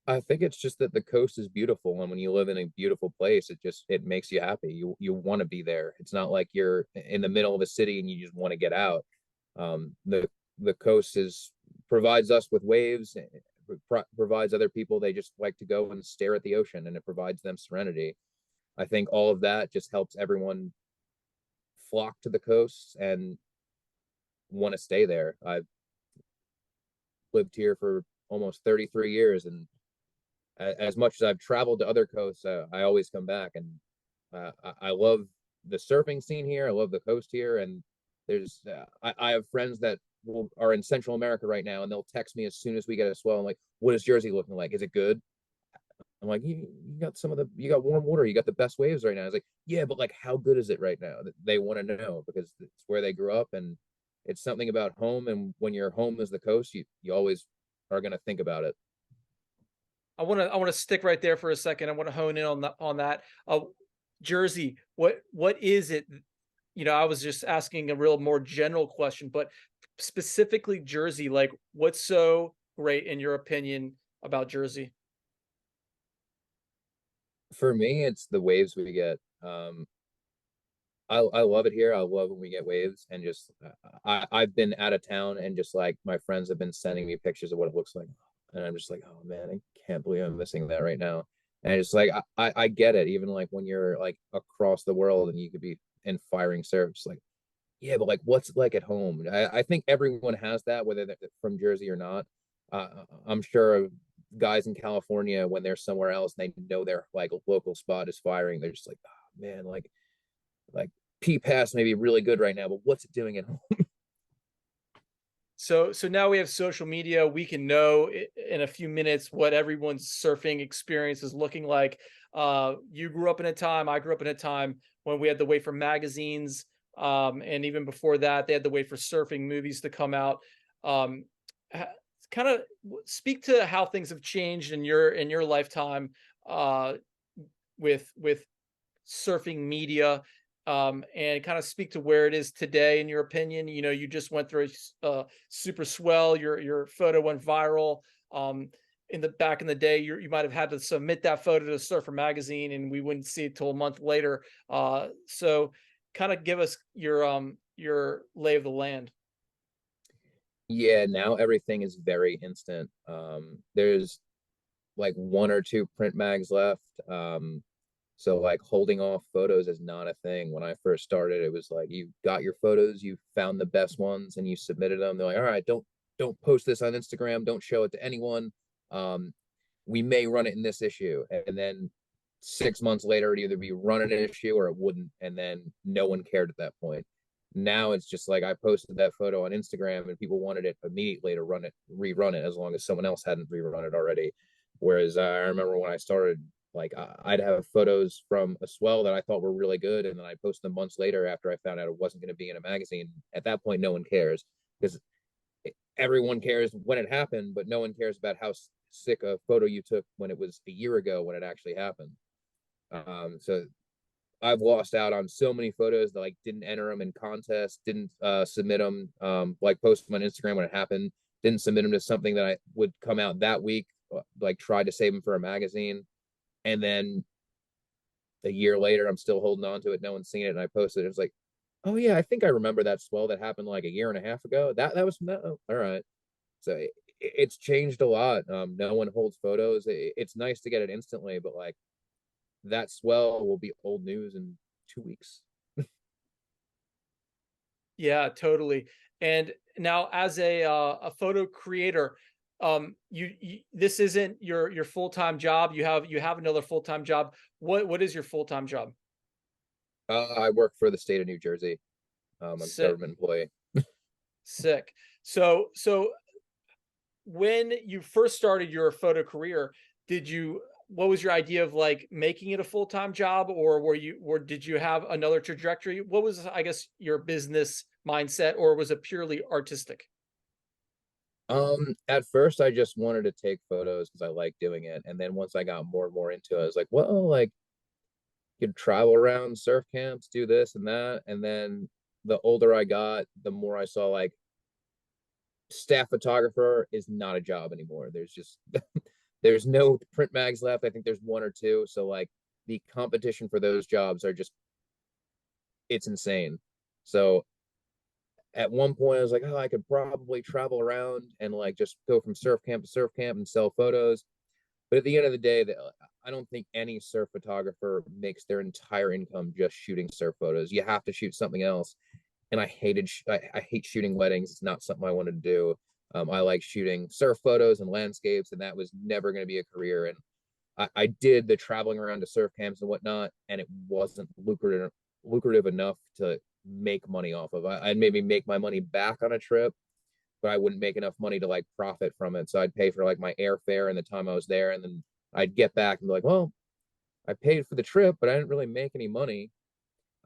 I think it's just that the coast is beautiful, and when you live in a beautiful place, it makes you happy. You want to be there. It's not like you're in the middle of a city and you just want to get out. The coast is provides us with waves, provides other people, they just like to go and stare at the ocean, and it provides them serenity. I think all of that just helps everyone flock to the coast and want to stay there. I've lived here for almost 33 years, and as much as I've traveled to other coasts, I always come back, and I love the surfing scene here. I love the coast here, and I have friends that are in Central America right now, and they'll text me as soon as we get a swell. I'm like, "What is Jersey looking like? Is it good?" I'm like, "You got you got warm water. You got the best waves right now." I was like, "Yeah, but like, how good is it right now?" They want to know because it's where they grew up, and it's something about home. And when your home is the coast, you always are going to think about it. I want to stick right there for a second. I want to hone in on that. Jersey, what is it? I was just asking a real more general question, but specifically Jersey, like what's so great in your opinion about Jersey? For me, it's the waves we get. I love it here. I love when we get waves, and just I've been out of town, and just like my friends have been sending me pictures of what it looks like, and I'm just like, oh man, I can't believe I'm missing that right now. And it's like I get it, even like when you're like across the world and you could be in firing surfs, like yeah, but like what's it like at home? I think everyone has that, whether they're from Jersey or not. I'm sure guys in California when they're somewhere else and they know their like local spot is firing, they're just like, oh man, like P pass may be really good right now, but what's it doing at home? So now we have social media. We can know in a few minutes what everyone's surfing experience is looking like. You grew up in a time, I grew up in a time when we had to wait for magazines, and even before that, they had to wait for surfing movies to come out. Um, kind of speak to how things have changed in your lifetime, uh, with surfing media, and kind of speak to where it is today in your opinion. You just went through a super swell. Your photo went viral. In the back in the day, you might have had to submit that photo to Surfer Magazine, and we wouldn't see it till a month later. So, kind of give us your lay of the land. Yeah, now everything is very instant. There's like one or two print mags left. So like holding off photos is not a thing. When I first started, it was like you got your photos, you found the best ones and you submitted them. They're like, all right, don't post this on Instagram, don't show it to anyone. Um, we may run it in this issue. And then 6 months later, it'd either be run an issue or it wouldn't. And then no one cared at that point. Now it's just like I posted that photo on Instagram and people wanted it immediately to rerun it as long as someone else hadn't rerun it already. Whereas I remember when I started, like I'd have photos from a swell that I thought were really good, and then I post them months later after I found out it wasn't going to be in a magazine. At that point, no one cares because everyone cares when it happened, but no one cares about how sick a photo you took when it was a year ago when it actually happened. So I've lost out on so many photos that like didn't enter them in contests, didn't submit them, like post them on Instagram when it happened, didn't submit them to something that I would come out that week, like tried to save them for a magazine, and then a year later I'm still holding on to it. No one's seen it, and I posted it. It's like, oh yeah, I think I remember that swell that happened like a year and a half ago. That was from that. Oh, all right. So it's changed a lot. No one holds photos. It's nice to get it instantly, but like that swell will be old news in 2 weeks. Yeah, totally. And now as a photo creator, you this isn't your full-time job. You have another full-time job. What is your full-time job? I work for the state of New Jersey. I'm a Sick, government employee. sick. So when you first started your photo career, did you what was your idea of like making it a full-time job, or did you have another trajectory? What was, I guess, your business mindset, or was it purely artistic? At first I just wanted to take photos because I like doing it. And then once I got more and more into it, I was like, well, like you could travel around surf camps, do this and that. And then the older I got, the more I saw like staff photographer is not a job anymore. There's just there's no print mags left. I think there's one or two. So like the competition for those jobs are just it's insane. So at one point I was like, oh, I could probably travel around and like just go from surf camp to surf camp and sell photos. But at the end of the day, I don't think any surf photographer makes their entire income just shooting surf photos. You have to shoot something else. And I hate shooting weddings. It's not something I wanted to do. I like shooting surf photos and landscapes, and that was never going to be a career. And I did the traveling around to surf camps and whatnot, and it wasn't lucrative enough to make money off of. I'd maybe make my money back on a trip, but I wouldn't make enough money to like profit from it. So I'd pay for like my airfare and the time I was there, and then I'd get back and be like, well, I paid for the trip, but I didn't really make any money.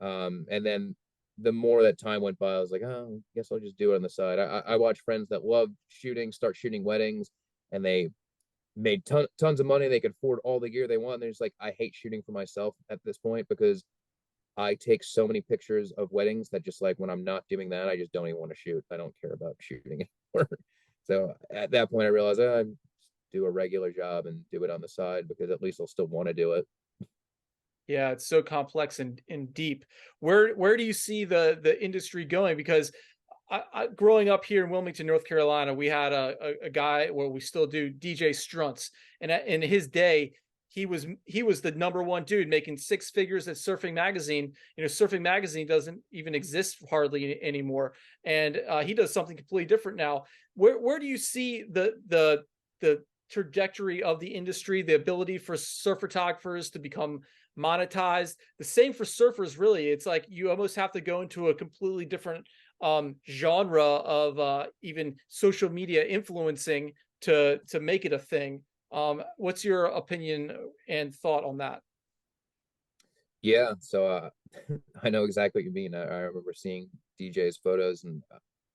And then the more that time went by, I was like, oh, I guess I'll just do it on the side. I watch friends that love shooting start shooting weddings, and they made tons of money. They could afford all the gear they want. And they're just like, I hate shooting for myself at this point because I take so many pictures of weddings that just like when I'm not doing that, I just don't even want to shoot. I don't care about shooting anymore. So at that point, I realized I do a regular job and do it on the side because at least I'll still want to do it. Yeah, it's so complex and deep. Where do you see the industry going? Because growing up here in Wilmington, North Carolina, we had a guy, well, we still do, DJ Strunts, and in his day, he was the number one dude making six figures at Surfing Magazine. You know, Surfing Magazine doesn't even exist hardly anymore, and he does something completely different now. Where do you see the trajectory of the industry, the ability for surf photographers to become monetized? The same for surfers, really. It's like you almost have to go into a completely different genre of even social media influencing to make it a thing. What's your opinion and thought on that? Yeah, so I know exactly what you mean. I remember seeing DJ's photos, and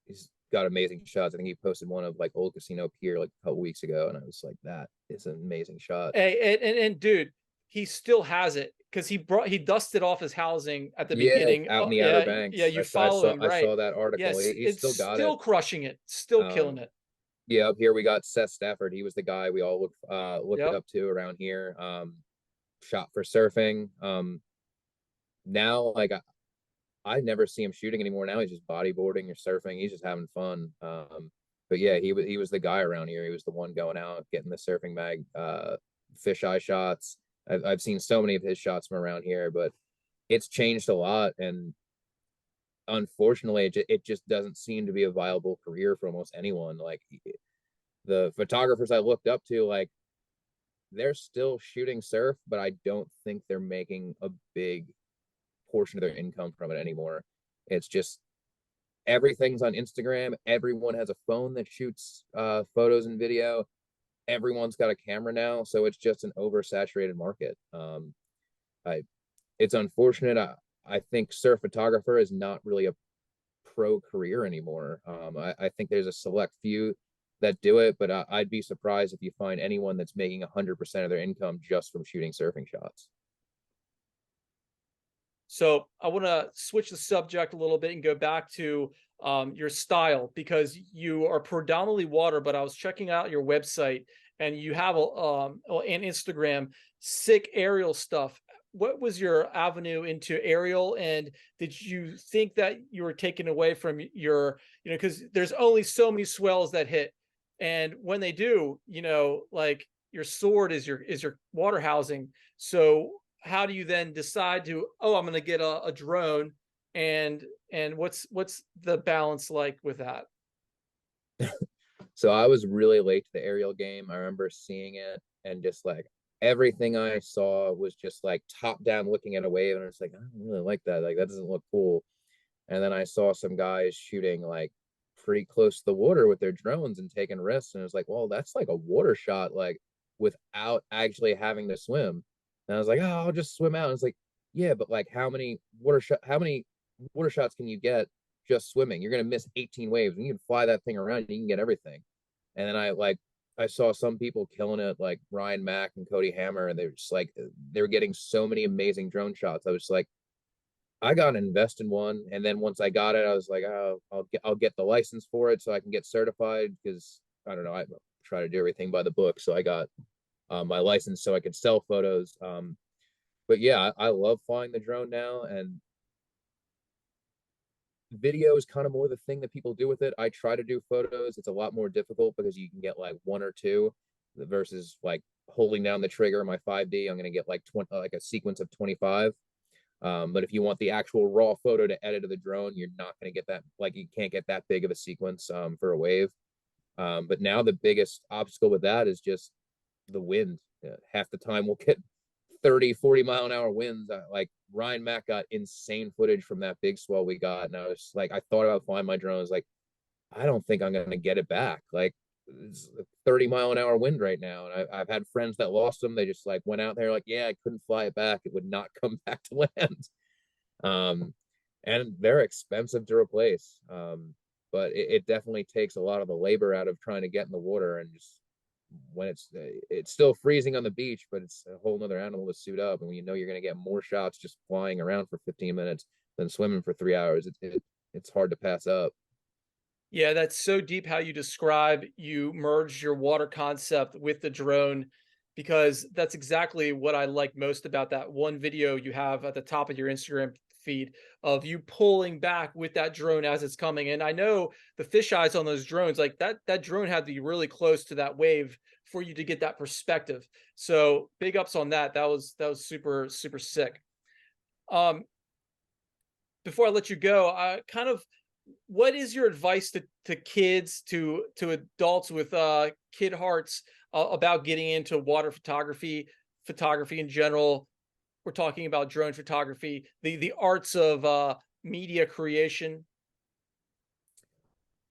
he's got amazing shots. I think he posted one of like Old Casino Pier like a couple weeks ago, and I was like, that is an amazing shot. Hey, and dude, he still has it because he dusted off his housing at the Yeah, beginning. out in the Outer Yeah, yeah, Banks. you follow him, I right? saw that article. Yes, He's it's still got it. still crushing it, still killing Um, it. yeah, up here we got Seth Stafford. He was the guy we all looked Yep. up to around here. Shot for surfing. Now like I never see him shooting anymore. Now he's just bodyboarding or surfing. He's just having fun. But yeah, he was the guy around here. He was the one going out getting the surfing mag, fisheye shots. I've seen so many of his shots from around here, but it's changed a lot. And unfortunately, it just doesn't seem to be a viable career for almost anyone. Like the photographers I looked up to, like they're still shooting surf, but I don't think they're making a big portion of their income from it anymore. It's just everything's on Instagram. Everyone has a phone that shoots photos and video. Everyone's got a camera now, so it's just an oversaturated market. I It's unfortunate. I think surf photographer is not really a pro career anymore. I think there's a select few that do it, but I'd be surprised if you find anyone that's making 100% of their income just from shooting surfing shots. So I want to switch the subject a little bit and go back to your style, because you are predominantly water, but I was checking out your website and you have an Instagram, sick aerial stuff. What was your avenue into aerial, and did you think that you were taken away from your, because there's only so many swells that hit, and when they do, like your sword is your water housing. So how do you then decide to, oh, I'm going to get a drone, and what's the balance like with that? So I was really late to the aerial game. I remember seeing it and just like everything I saw was just like top down looking at a wave, and it's like I don't really like that. Like that doesn't look cool. And then I saw some guys shooting like pretty close to the water with their drones and taking risks, and it was like, well, that's like a water shot, like without actually having to swim. And I was like, oh, I'll just swim out. And it's like, yeah, but like how many water shots can you get just swimming? You're gonna miss 18 waves, and you can fly that thing around and you can get everything. And then I saw some people killing it, like Ryan Mack and Cody Hammer, and they're just like they were getting so many amazing drone shots. I was like, I got to invest in one, and then once I got it, I was like, oh, I'll get the license for it so I can get certified, because I don't know, I try to do everything by the book. So I got my license so I could sell photos. But yeah, I love flying the drone now, and video is kind of more the thing that people do with it. I try to do photos. It's a lot more difficult because you can get like one or two versus like holding down the trigger. My 5D, I'm going to get like 20, like a sequence of 25. But if you want the actual raw photo to edit to the drone, you're not going to get that. Like you can't get that big of a sequence for a wave. But now the biggest obstacle with that is just the wind. Half the time we'll get 30, 40 mile an hour winds. Like Ryan Mack got insane footage from that big swell we got. And I was like, I thought about flying my drone. I was like, I don't think I'm going to get it back. Like it's a 30-mile-an-hour wind right now. And I've had friends that lost them. They just like went out there like, yeah, I couldn't fly it back. It would not come back to land. Um, and they're expensive to replace. But it definitely takes a lot of the labor out of trying to get in the water, and just when it's still freezing on the beach, but it's a whole nother animal to suit up. And when you know you're going to get more shots just flying around for 15 minutes than swimming for 3 hours, it's hard to pass up. Yeah, that's so deep how you describe you merge your water concept with the drone, because that's exactly what I like most about that one video you have at the top of your Instagram feed of you pulling back with that drone as it's coming. And I know the fisheyes on those drones, like that drone had to be really close to that wave for you to get that perspective. So big ups on that. That was super, super sick. Um, Before I let you go, I kind of, what is your advice to kids, to adults with kid hearts, about getting into water photography, photography in general? We're talking about drone photography, the arts of media creation.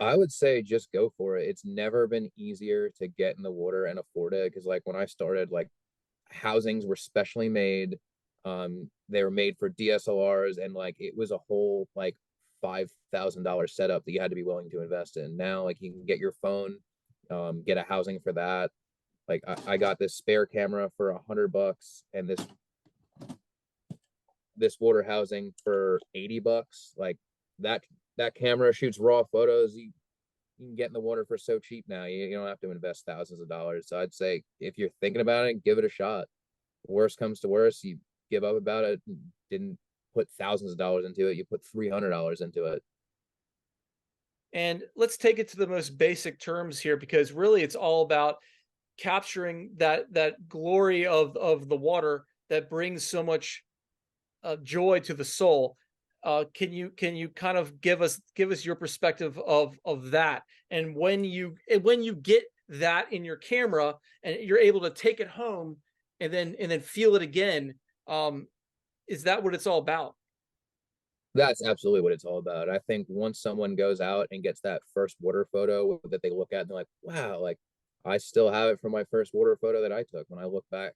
I would say just go for it. It's never been easier to get in the water and afford it, because like when I started, like housings were specially made. They were made for DSLRs, and like it was a whole like $5,000 setup that you had to be willing to invest in. Now, like you can get your phone, get a housing for that. Like I got this spare camera for $100, and this water housing for $80. Like that that camera shoots raw photos. You can get in the water for so cheap now. You don't have to invest thousands of dollars. So I'd say if you're thinking about it, give it a shot. Worst comes to worst, you give up about it. Didn't put thousands of dollars into it. You put $300 into it. And let's take it to the most basic terms here, because really it's all about capturing that glory of the water that brings so much joy to the soul. Can you kind of give us your perspective of that, and when you get that in your camera and you're able to take it home and then feel it again, um, is that what it's all about? That's absolutely what it's all about. I think once someone goes out and gets that first water photo that they look at and they're like, wow, like I still have it from my first water photo that I took. When I look back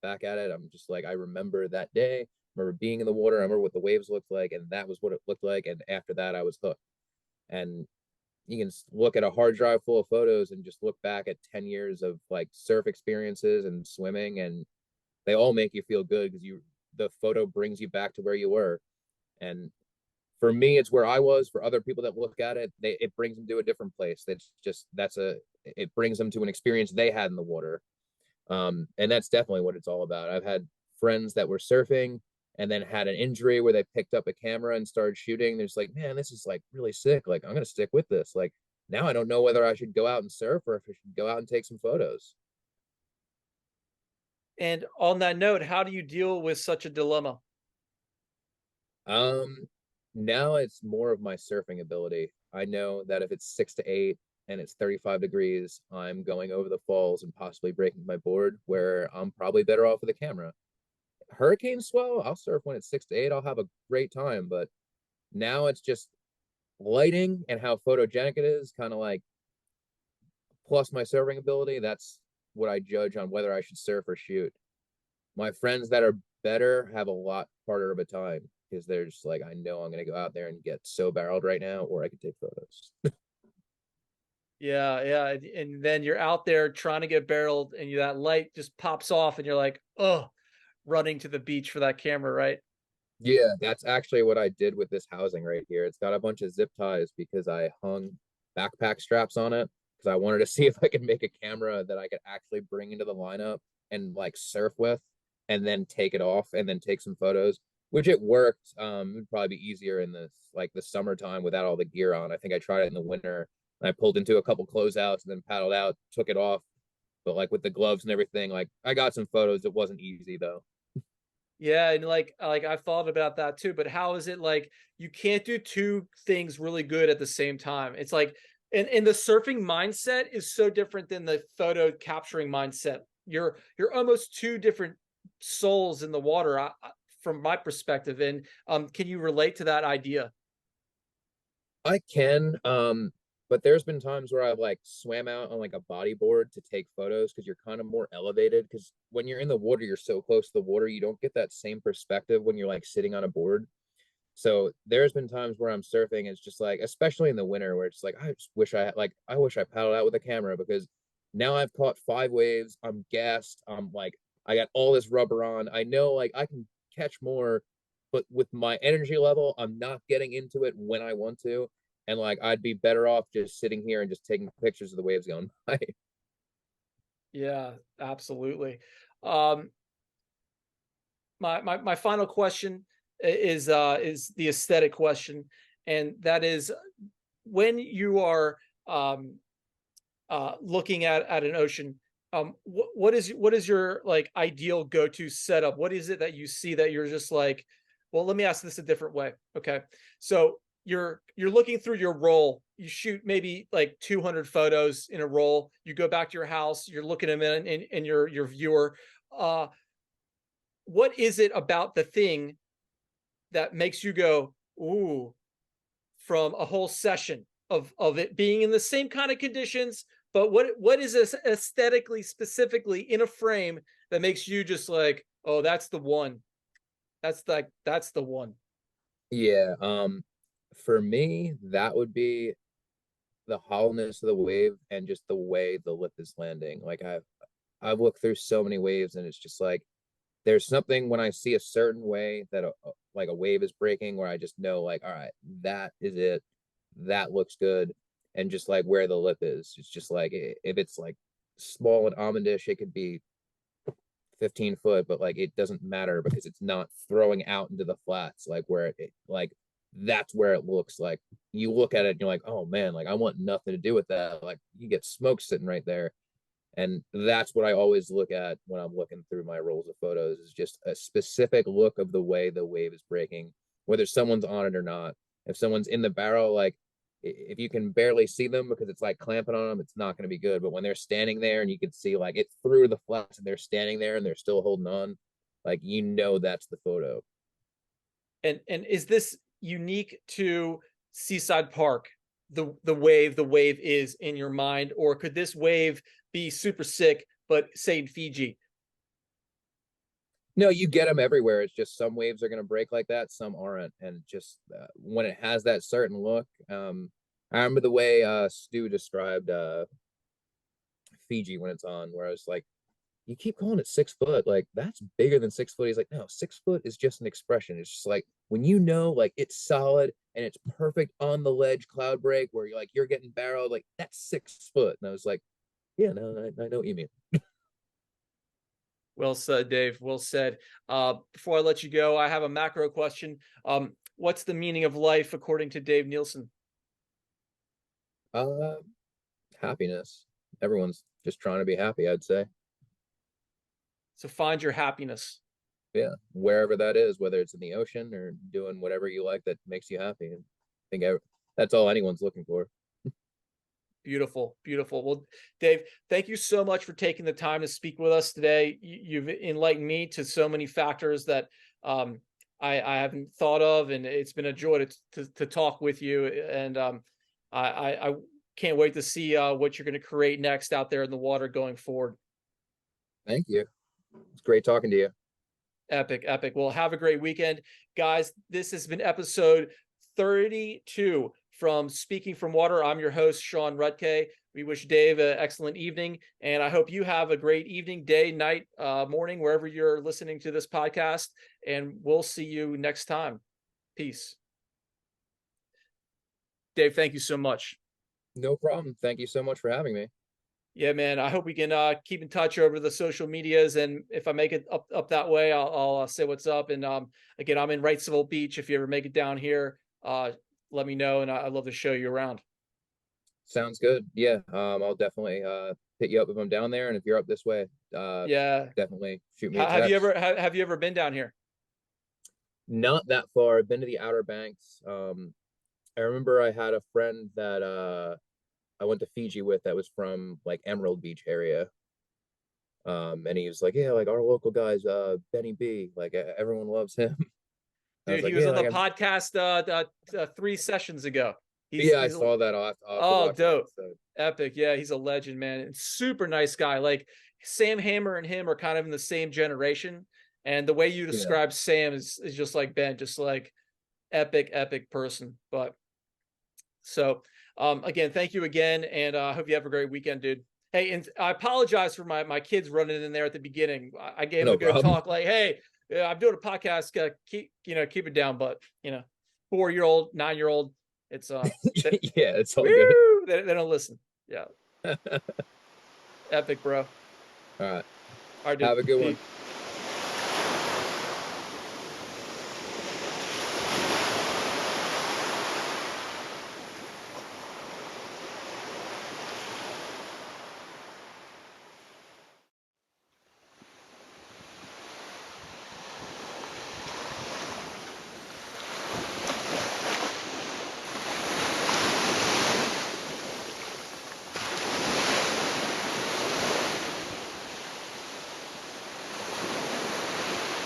at it, I'm just like, I remember that day, I remember being in the water, I remember what the waves looked like, and that was what it looked like. And after that, I was hooked. And you can look at a hard drive full of photos and just look back at 10 years of like surf experiences and swimming, and they all make you feel good because the photo brings you back to where you were. And for me, it's where I was. For other people that look at it, it brings them to a different place. It brings them to an experience they had in the water. And that's definitely what it's all about. I've had friends that were surfing and then had an injury where they picked up a camera and started shooting. They're just like, man, this is like really sick. Like, I'm gonna stick with this. Like, now I don't know whether I should go out and surf or if I should go out and take some photos. And on that note, how do you deal with such a dilemma? Um, Now it's more of my surfing ability. I know that if it's 6 to 8 and it's 35 degrees, I'm going over the falls and possibly breaking my board, where I'm probably better off with a camera. Hurricane swell, I'll surf when it's 6 to 8. I'll have a great time, but now it's just lighting and how photogenic it is, kind of like plus my surfing ability. That's what I judge on whether I should surf or shoot. My friends that are better have a lot harder of a time because they're just like, I know I'm gonna go out there and get so barreled right now, or I can take photos. Yeah, yeah, and then you're out there trying to get barreled, and that light just pops off, and you're like, oh, running to the beach for that camera, right? Yeah, that's actually what I did with this housing right here. It's got a bunch of zip ties because I hung backpack straps on it because I wanted to see if I could make a camera that I could actually bring into the lineup and like surf with and then take it off and then take some photos, which it worked. It'd probably be easier in the summertime without all the gear on. I think I tried it in the winter and I pulled into a couple closeouts and then paddled out, took it off. But like with the gloves and everything, like I got some photos. It wasn't easy though. Yeah, and like I've thought about that too, but how is it like you can't do two things really good at the same time? It's like and the surfing mindset is so different than the photo capturing mindset. You're almost two different souls in the water, from my perspective. And can you relate to that idea? I can, but there's been times where I've like swam out on like a bodyboard to take photos because you're kind of more elevated. Because when you're in the water, you're so close to the water, you don't get that same perspective when you're like sitting on a board. So there's been times where I'm surfing, it's just like, especially in the winter, where it's like I just wish I wish I paddled out with a camera because now I've caught 5 waves. I'm gassed. I'm like, I got all this rubber on. I know like I can catch more, but with my energy level, I'm not getting into it when I want to. And like I'd be better off just sitting here and just taking pictures of the waves going by. Yeah, absolutely. Um, my final question is the aesthetic question, and that is when you are looking at an ocean, what is your like ideal go-to setup? What is it that you see that you're just like, well, let me ask this a different way. Okay, so you're looking through your roll. You shoot maybe like 200 photos in a roll. You go back to your house. You're looking at them in your viewer. Uh, what is it about the thing that makes you go, ooh, from a whole session of it being in the same kind of conditions, but what is this aesthetically specifically in a frame that makes you just like, oh, that's the one. That's the one. Yeah. For me, that would be the hollowness of the wave and just the way the lip is landing. Like I've looked through so many waves and it's just like there's something when I see a certain way that like a wave is breaking where I just know like all right, that is it. That looks good. And just like where the lip is, it's just like if it's like small and almondish, it could be 15 foot, but like it doesn't matter because it's not throwing out into the flats like where it like that's where it looks like you look at it and you're like, oh man, like I want nothing to do with that. Like you get smoke sitting right there. And that's what I always look at when I'm looking through my rolls of photos, is just a specific look of the way the wave is breaking, whether someone's on it or not. If someone's in the barrel, like if you can barely see them because it's like clamping on them, it's not going to be good. But when they're standing there and you can see like it through the flats and they're standing there and they're still holding on, like that's the photo. And is this unique to Seaside Park? The wave is in your mind, or could this wave be super sick, but say in Fiji? No, you get them everywhere. It's just some waves are going to break like that, some aren't. And just when it has that certain look, I remember the way Stu described Fiji when it's on, where I was like, you keep calling it 6 foot, like that's bigger than 6 foot. He's like, no, 6 foot is just an expression. It's just like when like it's solid and it's perfect on the ledge cloud break where you're getting barreled, like that's 6 foot. And I was like, yeah, no, I know what you mean. Well said, Dave. Well said. Before I let you go, I have a macro question. What's the meaning of life according to Dave Nielsen? Uh, Happiness. Everyone's just trying to be happy, I'd say. So find your happiness. Yeah, wherever that is, whether it's in the ocean or doing whatever you like that makes you happy. And I think that's all anyone's looking for. Beautiful, beautiful. Well, Dave, thank you so much for taking the time to speak with us today. You've enlightened me to so many factors that I haven't thought of, and it's been a joy to talk with you. And I can't wait to see what you're going to create next out there in the water going forward. Thank you. It's great talking to you. Epic, epic. Well, have a great weekend, guys. This has been episode 32 from Speaking from Water. I'm your host, Sean Ruttkay. We wish Dave an excellent evening, and I hope you have a great evening, day, night, morning, wherever you're listening to this podcast, and we'll see you next time. Peace. Dave, thank you so much. No problem. Thank you so much for having me. Yeah, man. I hope we can keep in touch over the social medias, and if I make it up that way, I'll say what's up. And again, I'm in Wrightsville Beach. If you ever make it down here, let me know, and I'd love to show you around. Sounds good. Yeah, I'll definitely hit you up if I'm down there, and if you're up this way, Yeah. definitely shoot me a Have text. you ever been down here? Not that far. I've been to the Outer Banks. I remember I had a friend that I went to Fiji with that was from like Emerald Beach area. And he was like, yeah, like our local guys, Benny B, like everyone loves him. I was Dude, like, he was yeah, on the like podcast 3 sessions ago. yeah, I saw that. I'll have to Oh, watch that dope. episode. Epic. Yeah, he's a legend, man. And super nice guy. Like Sam Hammer and him are kind of in the same generation. And the way you Yeah. describe Sam is just like Ben, just like epic person. But so again, thank you again, and I hope you have a great weekend, dude. Hey, and I apologize for my kids running in there at the beginning. I gave them No a good problem. talk, like, hey, I'm doing a podcast. Keep it down, but 4-year-old, 9-year-old, it's Yeah, it's all good. woo, they don't listen. Yeah, epic, bro. All right. All right, dude. Have a good one. Peace.